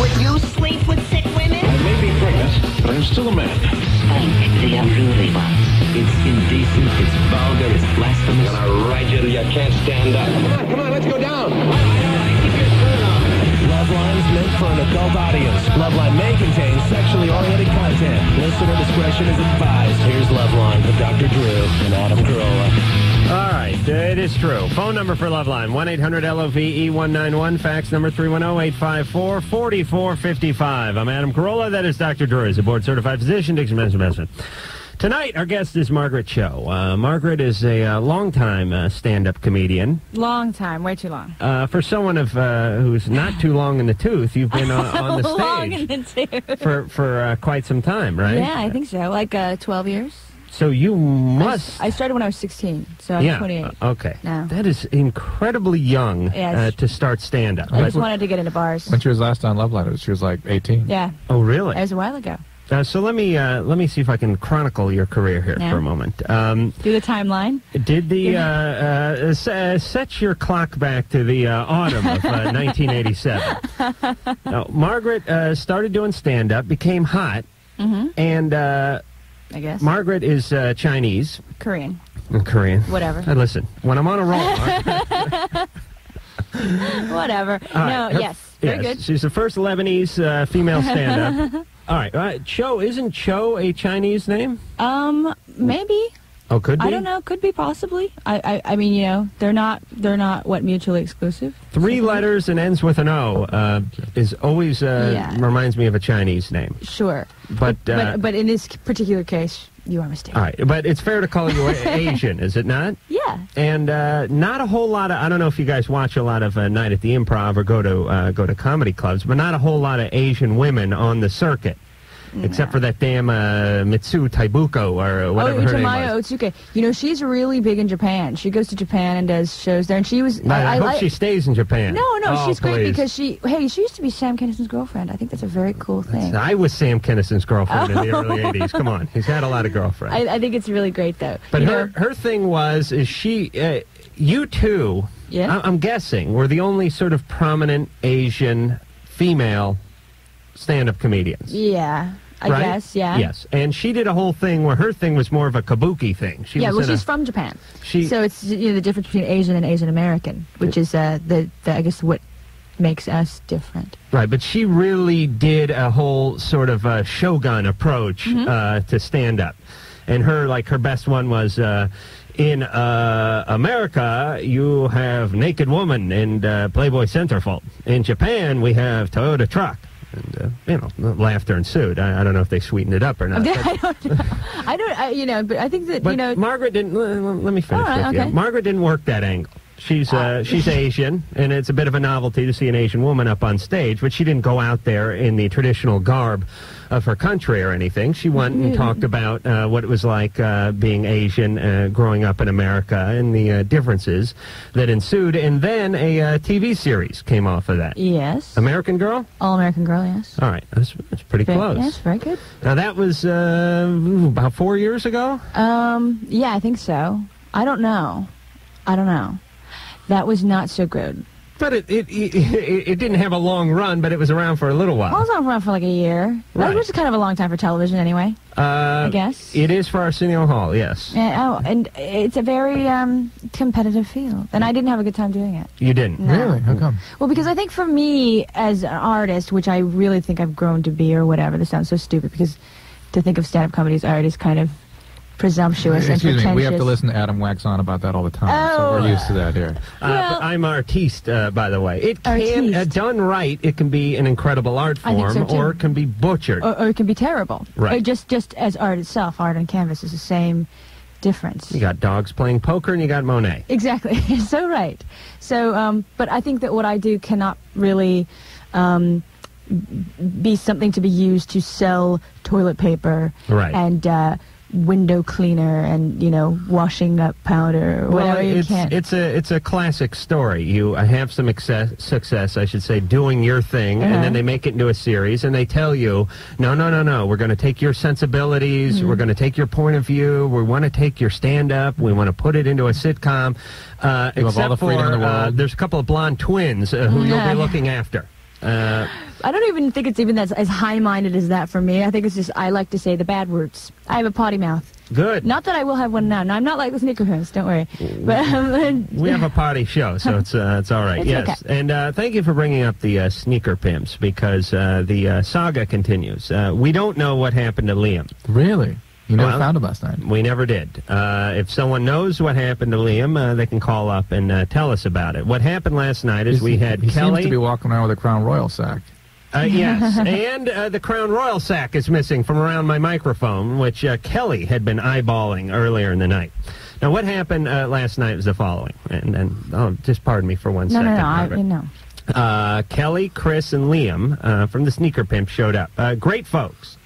Would you sleep with sick women? I may be pregnant, but I'm still a man. Thank the unruly ones. It's indecent, it's vulgar, it's blasphemous. I'm gonna ride you till you can't stand up. Come on, let's go down. All right, keep your shirt on. Loveline is meant for an adult audience. Loveline may contain sexually oriented content. Listener discretion is advised. Here's Loveline with Dr. Drew and Adam Carolla. All right, it is true. Phone number for Loveline, 1-800-LOVE-191. Fax number 310-854-4455. I'm Adam Carolla. That is Dr. Drew. He's a board-certified physician. Dixon Medicine. Tonight, our guest is Margaret Cho. Margaret is a long-time stand-up comedian. Long time, way too long. For someone who's not too long in the tooth, you've been on the stage long in the tooth. for quite some time, right? Yeah, I think so. Like 12 years. So you must... I started when I was 16, so I'm 28. Okay. now. That is incredibly young Yes. to start stand-up. I just wanted to get into bars. When she was last on Loveline, she was like 18. Yeah. Oh, really? It was a while ago. So let me see if I can chronicle your career here for a moment. Do the timeline. Did the set your clock back to the autumn of 1987? Now, Margaret started doing stand-up, became hot, and I guess. Margaret is Chinese. Korean. Korean. Whatever. Listen, when I'm on a roll... Whatever. Right. Yes. Very good. She's the first Lebanese female stand-up. All right. Cho, isn't Cho a Chinese name? Maybe. Oh, could be? I don't know. Could be, possibly. I mean, you know, they're not what, mutually exclusive? 3 letters and ends with an O is always reminds me of a Chinese name. Sure. But in this particular case, you are mistaken. All right, but it's fair to call you Asian, is it not? Yeah. And not a whole lot of, I don't know if you guys watch a lot of Night at the Improv or go to comedy clubs, but not a whole lot of Asian women on the circuit. Except for that damn Mitsu Taibuko or whatever her name was. Otsuke. You know, she's really big in Japan. She goes to Japan and does shows there. And she was... I hope she stays in Japan. No, she's great please. because she used to be Sam Kinnison's girlfriend. I think that's a very cool thing. I was Sam Kinnison's girlfriend in the early 80s. Come on. He's had a lot of girlfriends. I think it's really great, though. But her thing was, you two, I'm guessing, were the only sort of prominent Asian female stand-up comedians. Yeah, I guess, yeah. Yes, and she did a whole thing where her thing was more of a kabuki thing. She's from Japan. So it's the difference between Asian and Asian American, which is I guess what makes us different. Right, but she really did a whole sort of Shogun approach to stand-up. And her best one was... in America, you have Naked Woman and Playboy Centerfold. In Japan, we have Toyota Truck. And, laughter ensued. I don't know if they sweetened it up or not. I don't, but I think that, but Margaret didn't, let me finish with you. Margaret didn't work that angle. She's Asian, and it's a bit of a novelty to see an Asian woman up on stage, but she didn't go out there in the traditional garb of her country or anything. She went and talked about what it was like being Asian, growing up in America, and the differences that ensued. And then a TV series came off of that. Yes. American Girl? All American Girl, yes. All right. That's pretty close. Yes, very good. Now, that was about 4 years ago? Yeah, I think so. I don't know. That was not so good. But it didn't have a long run, but it was around for a little while. Well, it was around for like a year. Right. Which is kind of a long time for television anyway, I guess. It is for Arsenio Hall, yes. And it's a very competitive field. And I didn't have a good time doing it. You didn't? No. Really? How come? Well, because I think for me as an artist, which I really think I've grown to be or whatever, this sounds so stupid because to think of stand-up comedy as art is kind of presumptuous and pretentious. Excuse me, we have to listen to Adam wax on about that all the time, so we're used to that here. But I'm artiste, by the way. It can, done right, it can be an incredible art form, or it can be butchered. Or it can be terrible. Right. Or just as art itself, art on canvas is the same difference. You got dogs playing poker and you got Monet. Exactly. You're so right. So, but I think that what I do cannot really be something to be used to sell toilet paper and window cleaner and, washing up powder or whatever you can. It's a classic story. You have some success, I should say, doing your thing, and then they make it into a series, and they tell you, no, we're going to take your sensibilities, we're going to take your point of view, we want to take your stand-up, we want to put it into a sitcom, except all the freedom in the world. There's a couple of blonde twins who you'll be looking after. I don't even think it's even as high-minded as that for me. I think it's just I like to say the bad words. I have a potty mouth. Good. Not that I will have one now. No, I'm not like the Snickerhouse. Don't worry. But we have a potty show, so it's all right. It's yes. okay. And thank you for bringing up the sneaker pimps because the saga continues. We don't know what happened to Liam. Really? You never found him last night? We never did. If someone knows what happened to Liam, they can call up and tell us about it. What happened last night is we had he Kelly. Seems to be walking around with a Crown Royal sack. Yes, and the Crown Royal sack is missing from around my microphone, which Kelly had been eyeballing earlier in the night. Now, what happened last night was the following, and just pardon me for one second. No. Kelly, Chris, and Liam from the Sneaker Pimp showed up. Great folks,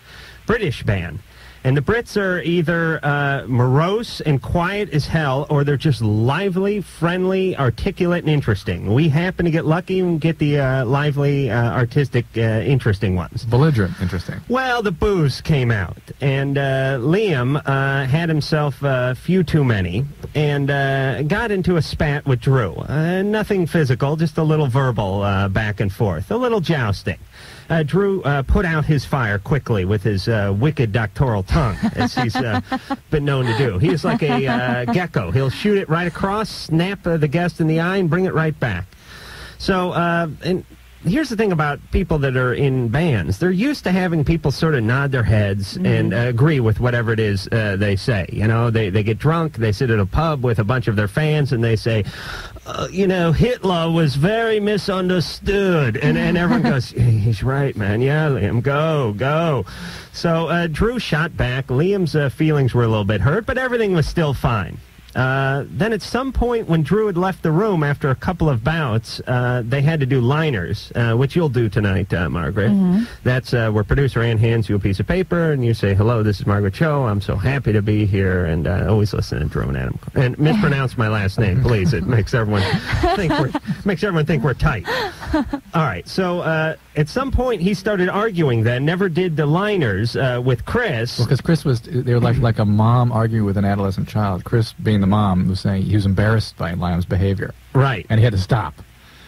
British band. And the Brits are either morose and quiet as hell, or they're just lively, friendly, articulate, and interesting. We happen to get lucky and get the lively, artistic, interesting ones. Belligerent, interesting. Well, the booze came out, and Liam had himself a few too many, and got into a spat with Drew. Nothing physical, just a little verbal back and forth, a little jousting. Drew put out his fire quickly with his wicked doctoral tongue, as he's been known to do. He is like a gecko. He'll shoot it right across, snap the guest in the eye, and bring it right back. So, and here's the thing about people that are in bands. They're used to having people sort of nod their heads and agree with whatever it is they say. You know, they get drunk, they sit at a pub with a bunch of their fans, and they say, Hitler was very misunderstood. And everyone goes, he's right, man. Yeah, Liam, go. So Drew shot back. Liam's feelings were a little bit hurt, but everything was still fine. Then at some point when Drew had left the room after a couple of bouts, they had to do liners, which you'll do tonight, Margaret. That's where producer Ann hands you a piece of paper and you say, hello, this is Margaret Cho. I'm so happy to be here, and always listen to Drew and Adam. And mispronounce my last name, please. It makes everyone think we're tight. All right, so at some point he started arguing then, never did the liners with Chris. Well, because they were like a mom arguing with an adolescent child. Chris, being the mom, was saying he was embarrassed by Liam's behavior. Right. And he had to stop.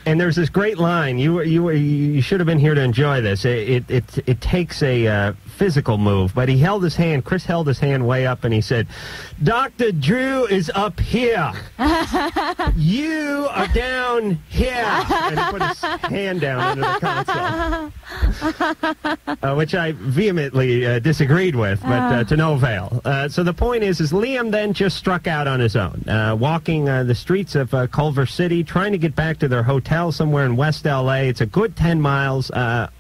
And there's this great line. You should have been here to enjoy this. It takes a physical move, but he held his hand. Chris held his hand way up, and he said, "Dr. Drew is up here. You are down here." And he put his hand down under the console, which I vehemently disagreed with, but to no avail. So the point is Liam then just struck out on his own, walking the streets of Culver City, trying to get back to their hotel somewhere in West L.A. It's a good 10 miles.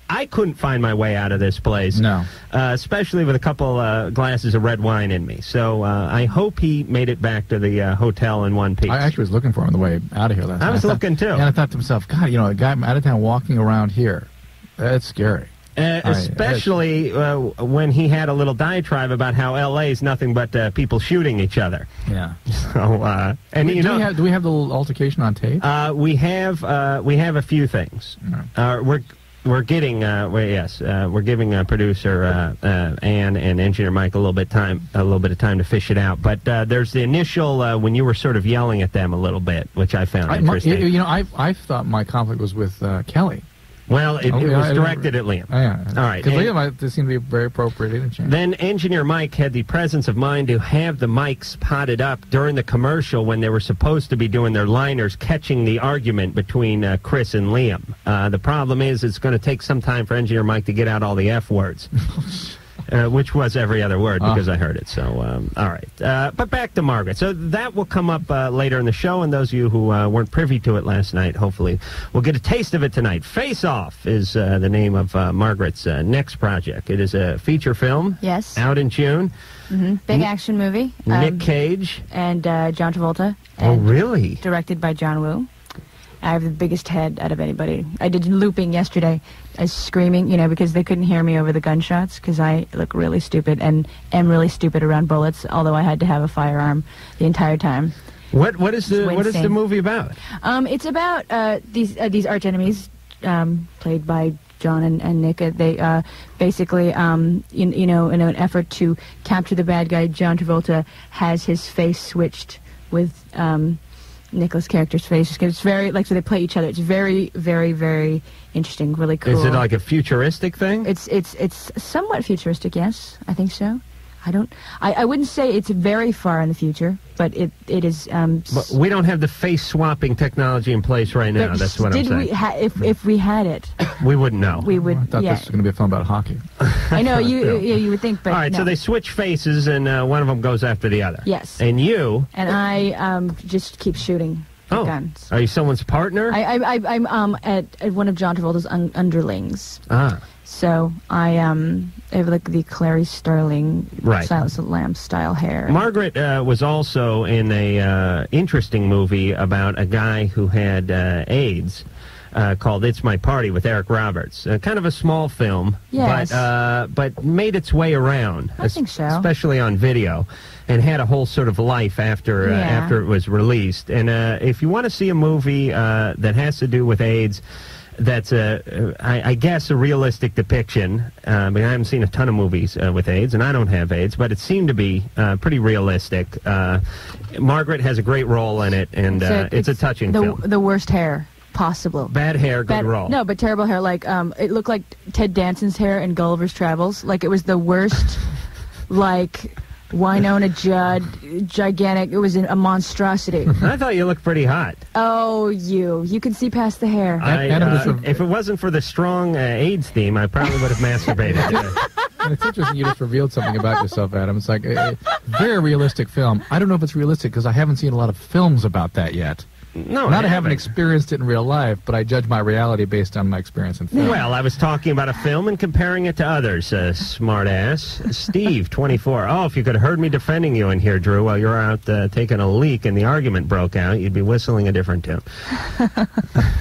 I couldn't find my way out of this place. No. Especially with a couple glasses of red wine in me. So I hope he made it back to the hotel in one piece. I actually was looking for him on the way out of here last night. I was looking too. And I thought to myself, God, a guy out of town walking around here, that's scary. Especially when he had a little diatribe about how L.A. is nothing but people shooting each other. Yeah. So, and do we have the little altercation on tape? We have a few things. We're getting we're giving producer Ann and engineer Mike a little bit of time to fish it out. But there's the initial when you were sort of yelling at them a little bit, which I found interesting. I thought my conflict was with Kelly. Well, it was directed at Liam. Oh, yeah. All right. Because Liam seemed to be very appropriate. He didn't change. Then Engineer Mike had the presence of mind to have the mics potted up during the commercial when they were supposed to be doing their liners, catching the argument between Chris and Liam. The problem is it's going to take some time for Engineer Mike to get out all the F words. Which was every other word because I heard it. So, all right. But back to Margaret. So that will come up later in the show, and those of you who weren't privy to it last night, hopefully will get a taste of it tonight. Face Off is the name of Margaret's next project. It is a feature film. Yes. Out in June. Big action movie. Nick Cage. And John Travolta. Oh, really? Directed by John Woo. I have the biggest head out of anybody. I did looping yesterday. I was screaming, because they couldn't hear me over the gunshots because I look really stupid and am really stupid around bullets, although I had to have a firearm the entire time. What is the movie about? It's about these arch enemies played by John and Nick. They basically, in an effort to capture the bad guy, John Travolta has his face switched with Nicholas' character's face. Because it's very, like, so they play each other. It's very, very, very interesting, really cool. Is it like a futuristic thing? It's somewhat futuristic, yes. I think so. I wouldn't say it's very far in the future, but it is. But we don't have the face swapping technology in place right now. That's what I'm saying. If we had it, we wouldn't know. We would. I thought this was going to be a film about hockey. I know you would think, but all right. no. So they switch faces, and one of them goes after the other. Yes. And you. And I just keep shooting guns. Are you someone's partner? I'm at one of John Travolta's underlings. Ah. So I have like the Clarice Starling, Silence of the Lambs style hair. Margaret was also in a interesting movie about a guy who had AIDS called It's My Party with Eric Roberts. Kind of a small film, yes. but made its way around. I think so. Especially on video, and had a whole sort of life after after it was released. And if you want to see a movie that has to do with AIDS, that's I guess a realistic depiction. I mean, I haven't seen a ton of movies with AIDS, and I don't have AIDS, but it seemed to be pretty realistic. Margaret has a great role in it, and it's a touching film. The worst hair possible. Bad hair, good role. No, but terrible hair. Like it looked like Ted Danson's hair in Gulliver's Travels. Like it was the worst. Like Winona Judd, gigantic. It was a monstrosity. I thought you looked pretty hot. Oh, you can see past the hair. If it wasn't for the strong AIDS theme, I probably would have masturbated. And it's interesting you just revealed something about yourself, Adam. It's like a very realistic film. I don't know if it's realistic because I haven't seen a lot of films about that yet. No, I haven't experienced it in real life, but I judge my reality based on my experience in film. Well, I was talking about a film and comparing it to others, smart ass. Steve, 24. Oh, if you could have heard me defending you in here, Drew, while you were out taking a leak and the argument broke out, you'd be whistling a different tune.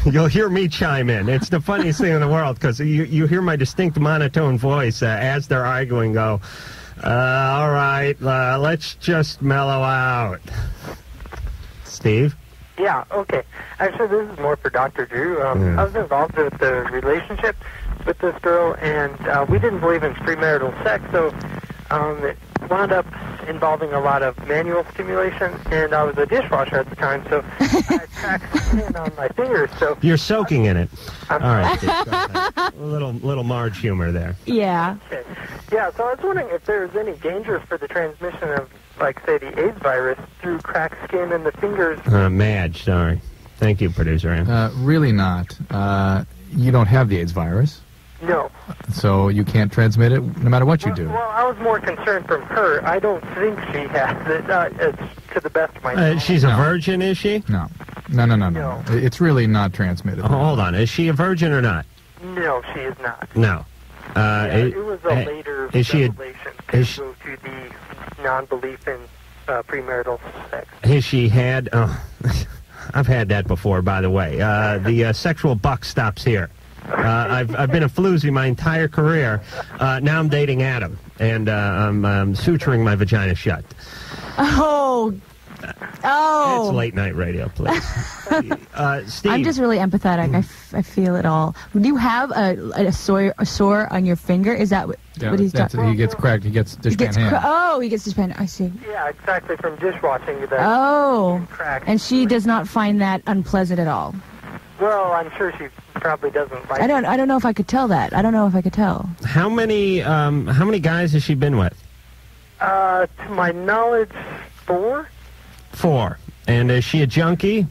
You'll hear me chime in. It's the funniest thing in the world, because you hear my distinct monotone voice as they're arguing go, all right, let's just mellow out. Steve? Yeah, okay. Actually, this is more for Dr. Drew. I was involved with the relationship with this girl, and we didn't believe in premarital sex, so it wound up involving a lot of manual stimulation, and I was a dishwasher at the time, so I had cracked skin on my fingers. So you're soaking in it. All right. A little Marge humor there. Yeah. Okay. Yeah, so I was wondering if there's any danger for the transmission of, like, say, the AIDS virus through cracked skin in the fingers. Madge, sorry. Thank you, producer Ann. Really not. You don't have the AIDS virus. No. So you can't transmit it no matter what you do. Well, I was more concerned from her. I don't think she has it, to the best of my knowledge. She's a virgin, is she? No. It's really not transmitted. Hold on. Is she a virgin or not? No, she is not. No. It was a later revelation to go to the non-belief in premarital sex. Has she had... I've had that before, by the way. The sexual buck stops here. I've been a floozy my entire career. Now I'm dating Adam, and I'm suturing my vagina shut. Oh. It's late night radio, please. Steve. I'm just really empathetic. I feel it all. Do you have a sore on your finger? Is that what he's talking? He gets cracked. He gets dishpan hand. He gets dishpan. I see. Yeah, exactly, from dishwashing. Cracked. And she does not find that unpleasant at all. Well, I'm sure she probably doesn't like it. I don't know if I could tell that. I don't know if I could tell. How many guys has she been with? To my knowledge, 4. 4. And is she a junkie?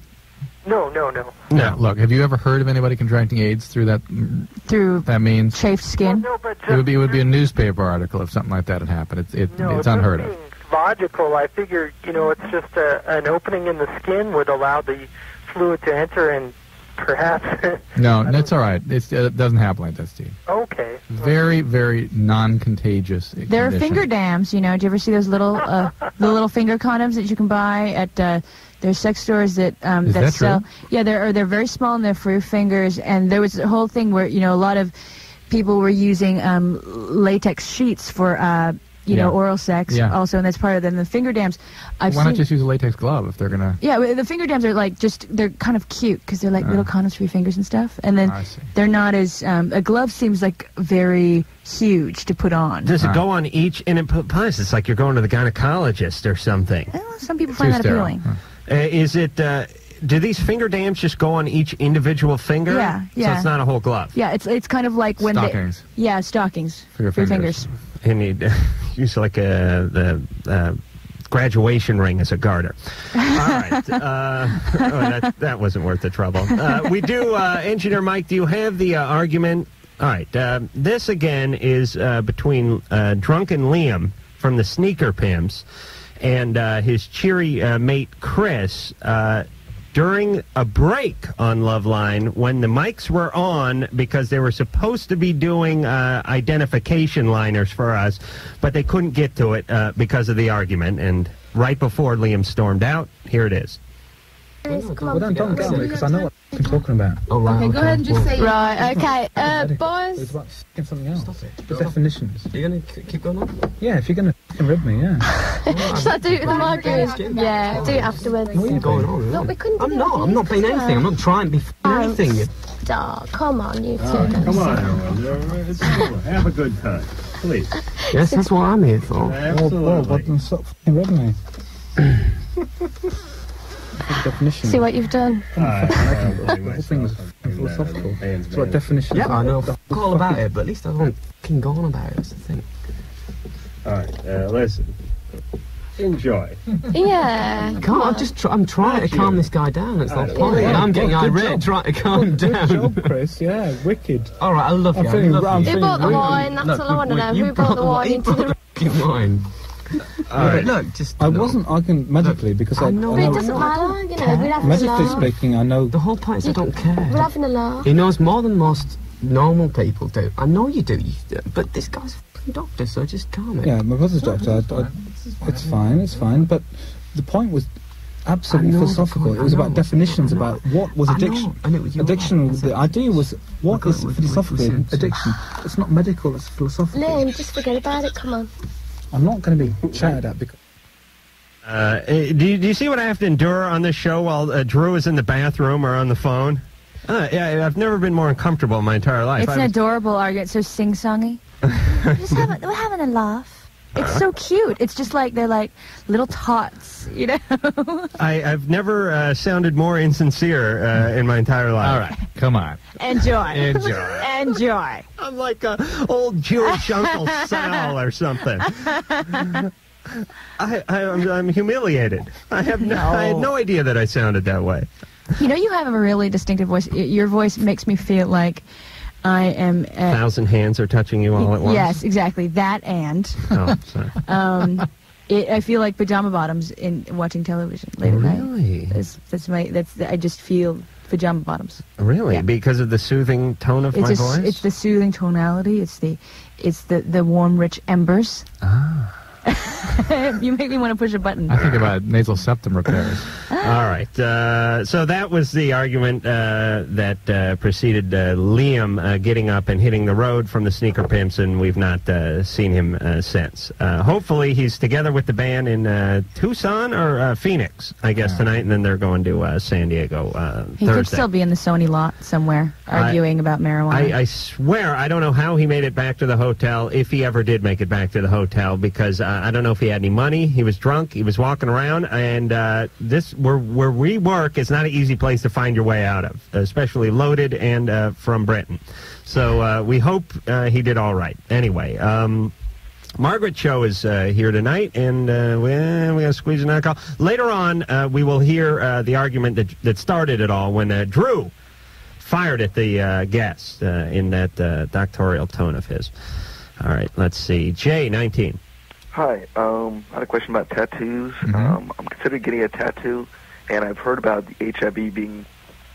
No. No. Look, have you ever heard of anybody contracting AIDS through that? Through that means chafed skin. Well, no, but it would be a newspaper article if something like that had happened. It's unheard of. Logical. I figure it's just an opening in the skin would allow the fluid to enter and perhaps. No, that's all right. It doesn't happen like that, Steve. Okay. Very, very non-contagious. There are finger dams. Do you ever see those little the little finger condoms that you can buy at there's sex stores that sell? True? Yeah, they're very small and they're for your fingers. And there was a whole thing where a lot of people were using latex sheets for oral sex also, and that's part of them. The finger dams. Why not just use a latex glove if they're gonna? Yeah, the finger dams are they're kind of cute because they're like little condoms for your fingers and stuff, and then they're not as a glove seems like very huge to put on. Does it go on each? And plus, it's like you're going to the gynecologist or something. Well, some people find that appealing. Is it do these finger dams just go on each individual finger? Yeah. So it's not a whole glove. Yeah, it's kind of like when Stockings. Stockings For your fingers. And you use like the graduation ring as a garter. All right. That wasn't worth the trouble. We do, Engineer Mike, do you have the argument? All right. This, again, is between Drunken Liam from the Sneaker Pimps and his cheery mate, Chris, during a break on Loveline when the mics were on because they were supposed to be doing identification liners for us, but they couldn't get to it because of the argument. And right before Liam stormed out, here it is. Well, don't get on me because I know what I'm talking about. Oh, right. Okay, go ahead and just say right. Okay, boys. It's about something else. Stop it. The definitions. Are you going to keep going on? Yeah, if you're going to rib me, yeah. Should I do it with the markers? Yeah, do it afterwards. What are you going on? Look, we couldn't. I'm not playing anything. I'm not trying to be anything. Stop. Come on, you two. Come on, everyone. Have a good time, please. Yes, that's what I'm here for. Well, but then stop f***ing ribbing me. Definition. See what you've done. The whole thing was philosophical. It's what definition. Yeah, I know all about it, but at least I don't fucking go on about it. That's the thing. All right, listen. Enjoy. Yeah. I'm trying to calm this guy down. It's not funny. I'm getting irate trying to calm him down. Good job, Chris. Yeah, wicked. All right, I love you. Who bought the wine? That's all I want to know. Who brought the wine into the wine? Right. Look, just I wasn't arguing medically because I know. It doesn't matter, you know. We're having medically a laugh. speaking, I know. The whole point is I don't care. We're having a laugh. He knows more than most normal people do. I know you do, but this guy's a fucking doctor, so just calm it. Yeah, my brother's doctor. It's fine. But the point was absolutely philosophical. It was about definitions about what was addiction. Addiction. The idea was what is philosophically addiction. It's not medical. It's philosophical. Liam, just forget about it. Come on. I'm not going to be chatted at because. Do you see what I have to endure on this show while Drew is in the bathroom or on the phone? Yeah, I've never been more uncomfortable in my entire life. It's an adorable argument, so sing-songy. We're having a laugh. It's so cute. It's just like they're like little tots, you know? I've never sounded more insincere in my entire life. All right, come on. Enjoy. I'm like a old Jewish Uncle Sal or something. I'm humiliated. I had no idea that I sounded that way. You know, you have a really distinctive voice. Your voice makes me feel like I am... 1,000 hands are touching you all at once? Yes, exactly. That and... Oh, sorry. I feel like pajama bottoms in watching television late at night. Really? I just feel pajama bottoms. Really? Yeah. Because of the soothing tone of my voice? It's the soothing tonality. It's the warm, rich embers. Ah. You make me want to push a button. I think about nasal septum repairs. All right. So that was the argument that preceded Liam getting up and hitting the road from the Sneaker Pimps, and we've not seen him since. Hopefully he's together with the band in Tucson or Phoenix, I guess, tonight, and then they're going to San Diego He Thursday. could still be in the Sony lot somewhere arguing about marijuana. I swear I don't know how he made it back to the hotel, if he ever did make it back to the hotel, because I don't know if he had any money. He was drunk. He was walking around, and where we work is not an easy place to find your way out of, especially loaded and from Britain. So we hope he did all right. Anyway, Margaret Cho is here tonight, and we're going to squeeze another call. Later on, we will hear the argument that started it all when Drew fired at the guest in that doctoral tone of his. All right, let's see. Jay, 19. Hi, I had a question about tattoos. I'm considering getting a tattoo, and I've heard about the HIV being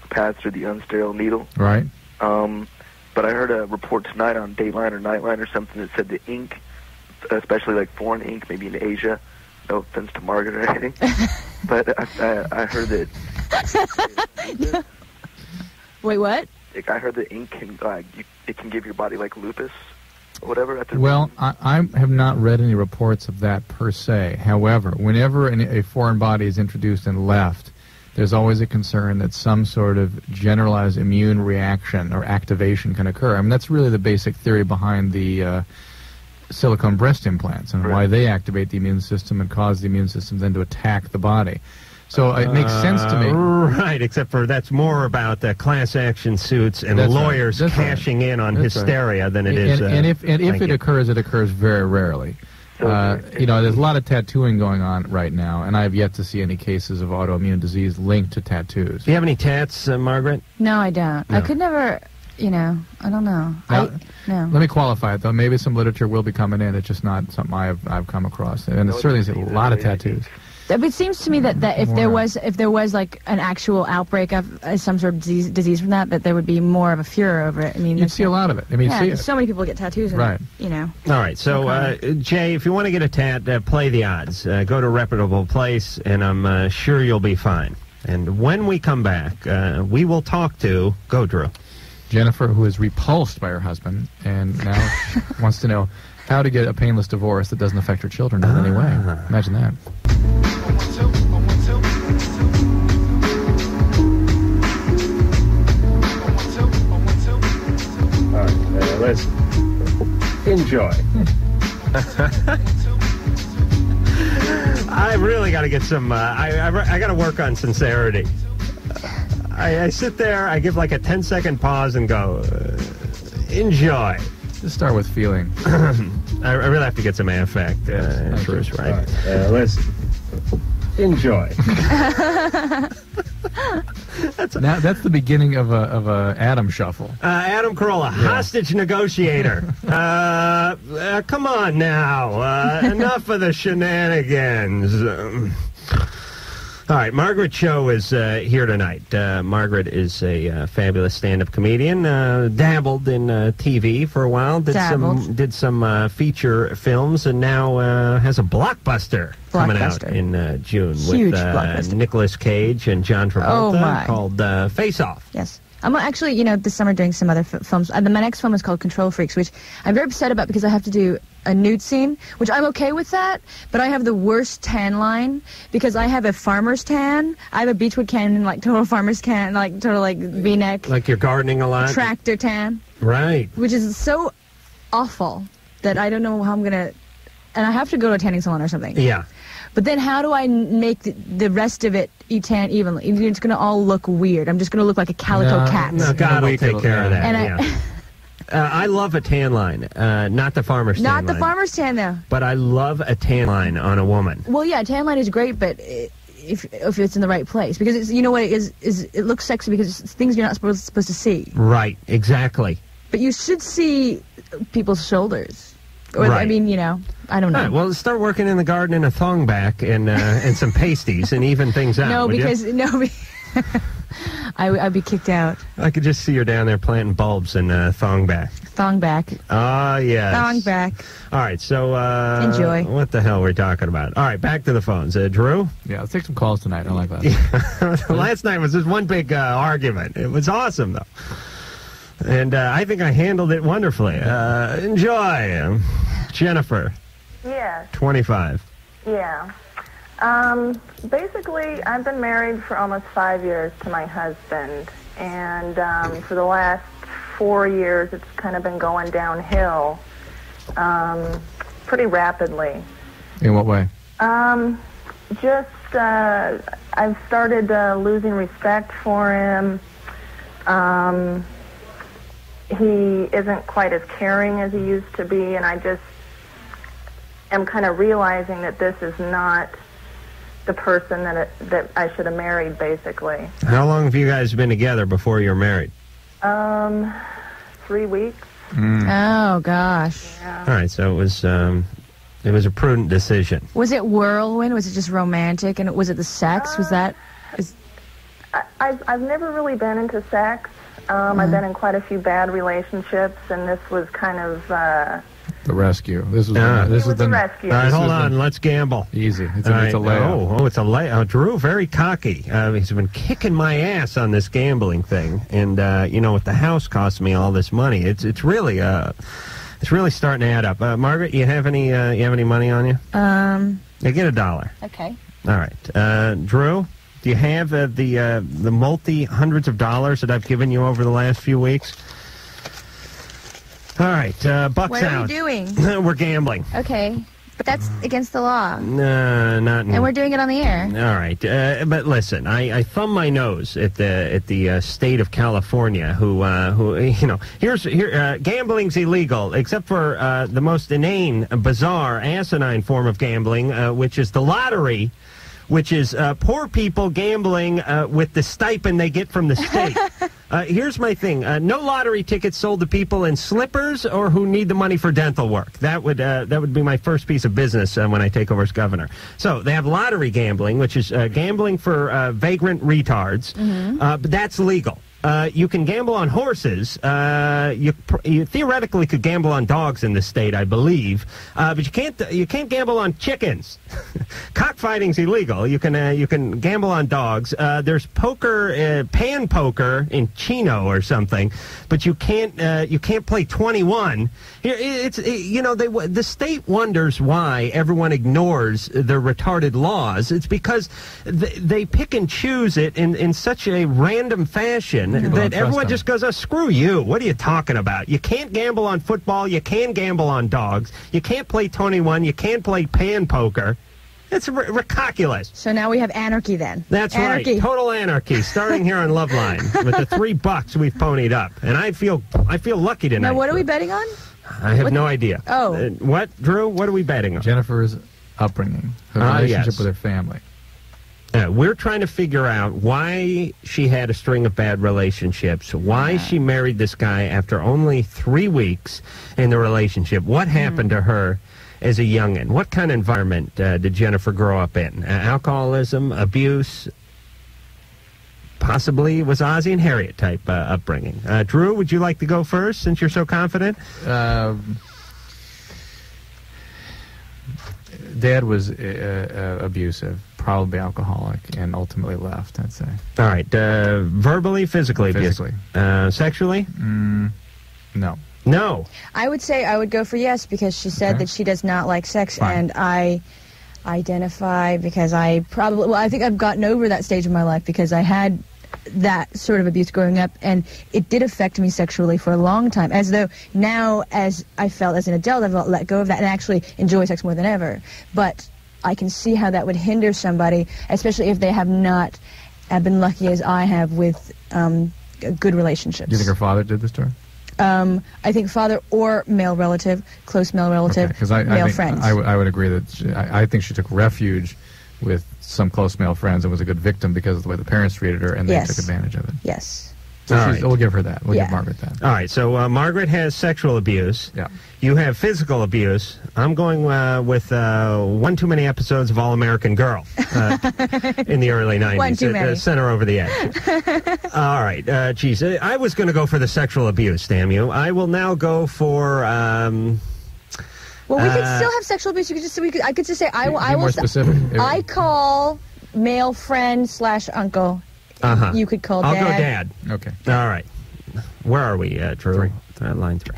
passed through the unsterile needle. Right. But I heard a report tonight on Dateline or Nightline or something that said the ink, especially like foreign ink, maybe in Asia, no offense to Margaret or anything, but I heard that... Wait, what? I heard that ink can, it can give your body like lupus. Whatever. Well, I have not read any reports of that per se. However, whenever a foreign body is introduced and left, there's always a concern that some sort of generalized immune reaction or activation can occur. I mean, that's really the basic theory behind the silicone breast implants and why they activate the immune system and cause the immune system then to attack the body. So it makes sense to me. Right, except for that's more about class action suits and lawyers cashing in on hysteria than it is. And if it occurs, it occurs very rarely. There's a lot of tattooing going on right now, and I have yet to see any cases of autoimmune disease linked to tattoos. Do you have any tats, Margaret? No, I don't. No. I could never, I don't know. No. Let me qualify it, though. Maybe some literature will be coming in. It's just not something I've come across. And there's certainly a lot of tattoos. It seems to me that if there was like an actual outbreak of some sort of disease from that there would be more of a furor over it. I mean, you'd see a lot of it. I mean, see it. So many people get tattoos. Right. All right. So, Jay, if you want to get a tat, play the odds. Go to a reputable place, and I'm sure you'll be fine. And when we come back, we will talk to Drew. Jennifer, who is repulsed by her husband, and now wants to know how to get a painless divorce that doesn't affect her children in any way. Imagine that. All right, let's enjoy. I really got to get some, I got to work on sincerity. I sit there, I give like a 10-second pause and go, enjoy. Just start with feeling. I really have to get some affect. Bruce, right? Let's enjoy. That's the beginning of a Adam shuffle. Adam Carolla, hostage negotiator. Come on now. Enough of the shenanigans. All right, Margaret Cho is here tonight. Margaret is a fabulous stand-up comedian. Dabbled in TV for a while. Did some feature films, and now has a blockbuster coming out in June with Nicolas Cage and John Travolta called Face Off. Yes. I'm actually, this summer doing some other films. My next film is called Control Freaks, which I'm very upset about because I have to do a nude scene, which I'm okay with that, but I have the worst tan line because I have a farmer's tan. I have a Beechwood Canyon, like total farmer's tan, like total like V-neck. Like you're gardening a lot? Tractor tan. Right. Which is so awful that I don't know how I'm going to... And I have to go to a tanning salon or something. Yeah. But then how do I make the rest of it tan evenly? It's going to all look weird. I'm just going to look like a calico cat. No, God will take care of that. And I love a tan line, not the farmer's tan line. Not the farmer's tan, though. But I love a tan line on a woman. Well, yeah, a tan line is great, but if it's in the right place. Because, it looks sexy because it's things you're not supposed to see. Right, exactly. But you should see people's shoulders. Or, right. I mean, I don't know. Right, well, start working in the garden in a thong back and some pasties and even things out. I'd be kicked out. I could just see her down there planting bulbs in thong back. Thong back. Ah, yes. Thong back. All right, so... enjoy. What the hell are we talking about? All right, back to the phones. Drew? Yeah, let's take some calls tonight. I like that. Last night was just one big argument. It was awesome, though. And I think I handled it wonderfully. Enjoy. Jennifer. Yes. 25. Yeah. Basically, I've been married for almost 5 years to my husband. And for the last 4 years, it's kind of been going downhill pretty rapidly. In what way? I've started losing respect for him. He isn't quite as caring as he used to be, and I just am kind of realizing that this is not the person that I should have married, basically. How long have you guys been together before you were married? 3 weeks. Oh, gosh. Yeah. All right, so it was a prudent decision. Was it whirlwind? Was it just romantic? And was it the sex? Was that... I've never really been into sex. I've been in quite a few bad relationships, and this was kind of... the rescue. This was the rescue. All right, hold on. Let's gamble. Easy. It's a layup. It's a layup. Drew, very cocky. He's been kicking my ass on this gambling thing. And, with the house costing me all this money, it's really starting to add up. Margaret, you have any money on you? Yeah, get $1. Okay. All right. Drew? Do you have the multi-hundreds of dollars that I've given you over the last few weeks? All right, bucks out. What are we doing? We're gambling. Okay. But that's against the law. No, not. And we're doing it on the air. All right, but listen, I thumb my nose at the state of California, who gambling's illegal except for the most inane, bizarre, asinine form of gambling, which is the lottery. Which is poor people gambling with the stipend they get from the state. Here's my thing. No lottery tickets sold to people in slippers or who need the money for dental work. That would be my first piece of business when I take over as governor. So they have lottery gambling, which is gambling for vagrant retards, but that's legal. You can gamble on horses. You theoretically could gamble on dogs in this state, I believe, but you can't gamble on chickens. Cockfighting's illegal. You can gamble on dogs. There's poker, pan poker in Chino or something, but you can't play 21. Here, the state wonders why everyone ignores the retarded laws. It's because they pick and choose it in such a random fashion that everyone just goes, oh, screw you. What are you talking about? You can't gamble on football. You can gamble on dogs. You can't play 21. You can't play pan poker. It's ridiculous. So now we have anarchy then. That's anarchy. Right. Total anarchy. Starting here on Loveline with the $3 we've ponied up. And I feel lucky tonight. Now, what are we betting on? I have no idea. Oh. What, Drew? What are we betting on? Jennifer's upbringing, her relationship with her family. We're trying to figure out why she had a string of bad relationships, why she married this guy after only 3 weeks in the relationship. What happened to her as a youngin'? What kind of environment did Jennifer grow up in? Alcoholism, abuse? Possibly it was Ozzie and Harriet type upbringing. Drew, would you like to go first since you're so confident? Dad was abusive, probably alcoholic, and ultimately left, I'd say. All right. Verbally, physically? Physically. Sexually? No. No. I would say I would go for yes, because she said that she does not like sex, and I identify because I think I've gotten over that stage of my life because I had that sort of abuse growing up, and it did affect me sexually for a long time, as though now, as I felt as an adult, I've let go of that and actually enjoy sex more than ever. But I can see how that would hinder somebody, especially if they have not been lucky as I have with good relationships. Do you think her father did this to her? I think father or male relative, close male relative, male friends. I would agree that I think she took refuge with some close male friends and was a good victim because of the way the parents treated her, and they took advantage of it. Yes. So we'll give her that. We'll give Margaret that. All right, so Margaret has sexual abuse. Yeah. You have physical abuse. I'm going with one too many episodes of All American Girl in the early 90s. One too many. Sent her over the edge. All right, geez, I was going to go for the sexual abuse, damn you. I will now go for... Well, we could still have sexual abuse. I could just say, I will. More specific. I call male friend / uncle. You could call I'll dad. go dad. Okay. All right. Where are we, Drew? Line 3.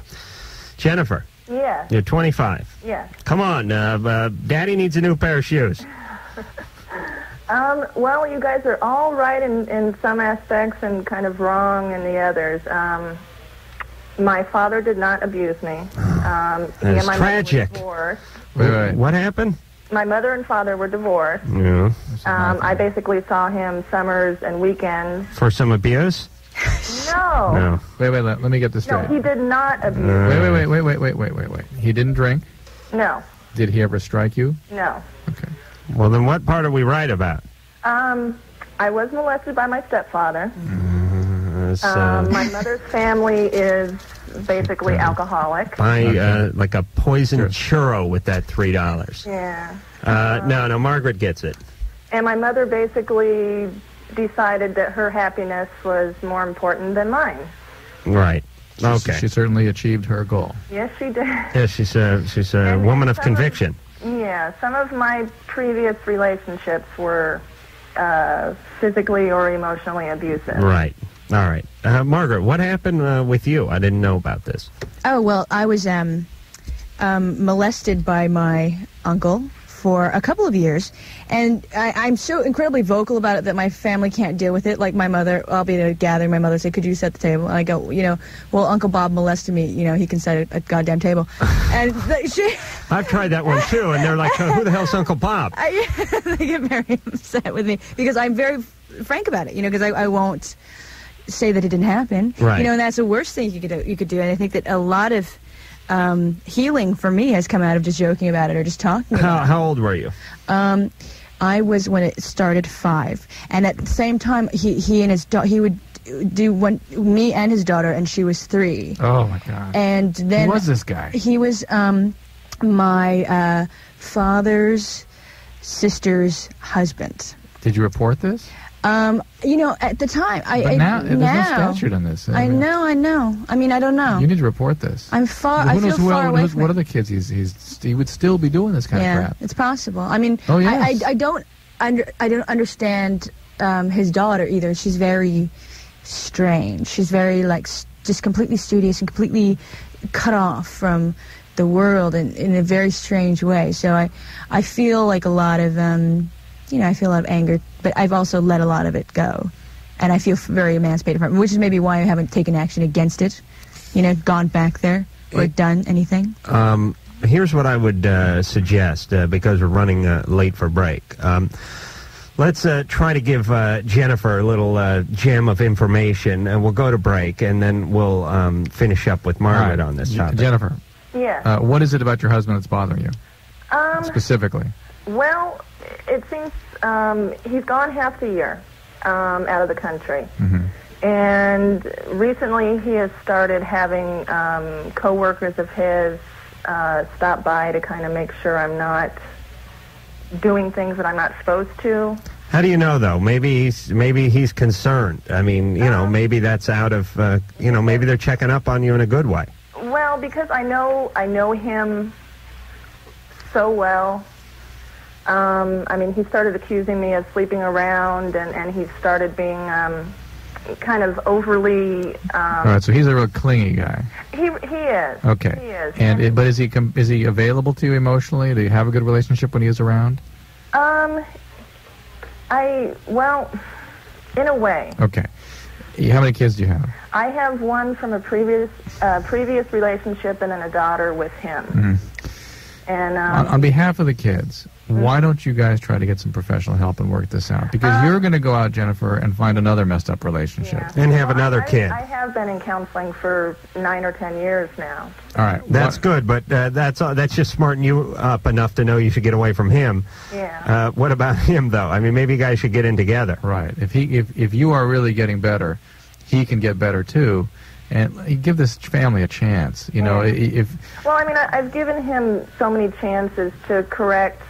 Jennifer. Yes. You're 25. Yes. Come on. Daddy needs a new pair of shoes. Well, you guys are all right in some aspects and kind of wrong in the others. My father did not abuse me. That's tragic. Wait. What happened? My mother and father were divorced. Yeah. I basically saw him summers and weekends. For some abuse? No. Wait, let me get this No, straight. he did not abuse me. Wait. He didn't drink? No. Did he ever strike you? No. Okay. Well, then what part are we right about? I was molested by my stepfather. My My mother's family is basically alcoholic. like a poison churro with that $3. Yeah. No, Margaret gets it. And my mother basically decided that her happiness was more important than mine. Right. Okay. She certainly achieved her goal. Yes, she did. Yeah, she's a woman of conviction. Some of my previous relationships were physically or emotionally abusive. Right. All right. Margaret, what happened with you? I didn't know about this. Oh, well, I was molested by my uncle for a couple of years, and I'm so incredibly vocal about it that my family can't deal with it. Like my mother, I'll be at a gathering, my mother say, "Could you set the table?" And I go, well, Uncle Bob molested me, he can set a goddamn table. And I've tried that one too, and they're like, "Who the hell's Uncle Bob?" They get very upset with me because I'm very frank about it, because I won't say that it didn't happen. Right. And that's the worst thing you could do. And I think that a lot of healing for me has come out of just joking about it or just talking about it. How old were you? I was, when it started, 5. And at the same time, he and his daughter, he would do me and his daughter, and she was 3. Oh, my God. And then... Who was this guy? He was my father's sister's husband. Did you report this? At the time, But now there's no statute on this. I know. I mean, I don't know. You need to report this. I feel far away from it. What other kids he would still be doing this kind of crap? It's possible. I mean, oh, yes. I don't understand his daughter either. She's very strange. She's very just completely studious and completely cut off from the world in a very strange way. So I feel like a lot of I feel a lot of anger, but I've also let a lot of it go. And I feel very emancipated from it, which is maybe why I haven't taken action against it, gone back there or done anything. Here's what I would suggest, because we're running late for break. Let's try to give Jennifer a little gem of information, and we'll go to break, and then we'll finish up with Margaret on this topic. Jennifer. Yeah. What is it about your husband that's bothering you? Specifically. Well, it seems he's gone half the year out of the country. Mm-hmm. And recently he has started having co-workers of his stop by to kind of make sure I'm not doing things that I'm not supposed to. How do you know, though? Maybe he's concerned. I mean, maybe that's out of, maybe they're checking up on you in a good way. Well, because I know him so well. I mean, he started accusing me of sleeping around, and he started being kind of overly... All right, so he's a real clingy guy. He is. Okay. He is. And but is he available to you emotionally? Do you have a good relationship when he is around? Well, in a way. Okay. How many kids do you have? I have one from a previous relationship and then a daughter with him. Mm-hmm. And on behalf of the kids, why don't you guys try to get some professional help and work this out? Because you're going to go out, Jennifer, and find another messed up relationship. Yeah. And have another kid. I have been in counseling for 9 or 10 years now. All right. That's good, but that's just smarting you up enough to know you should get away from him. Yeah. What about him, though? I mean, maybe you guys should get in together. Right. If you are really getting better, he can get better, too. And give this family a chance, Well, I mean, I've given him so many chances to correct,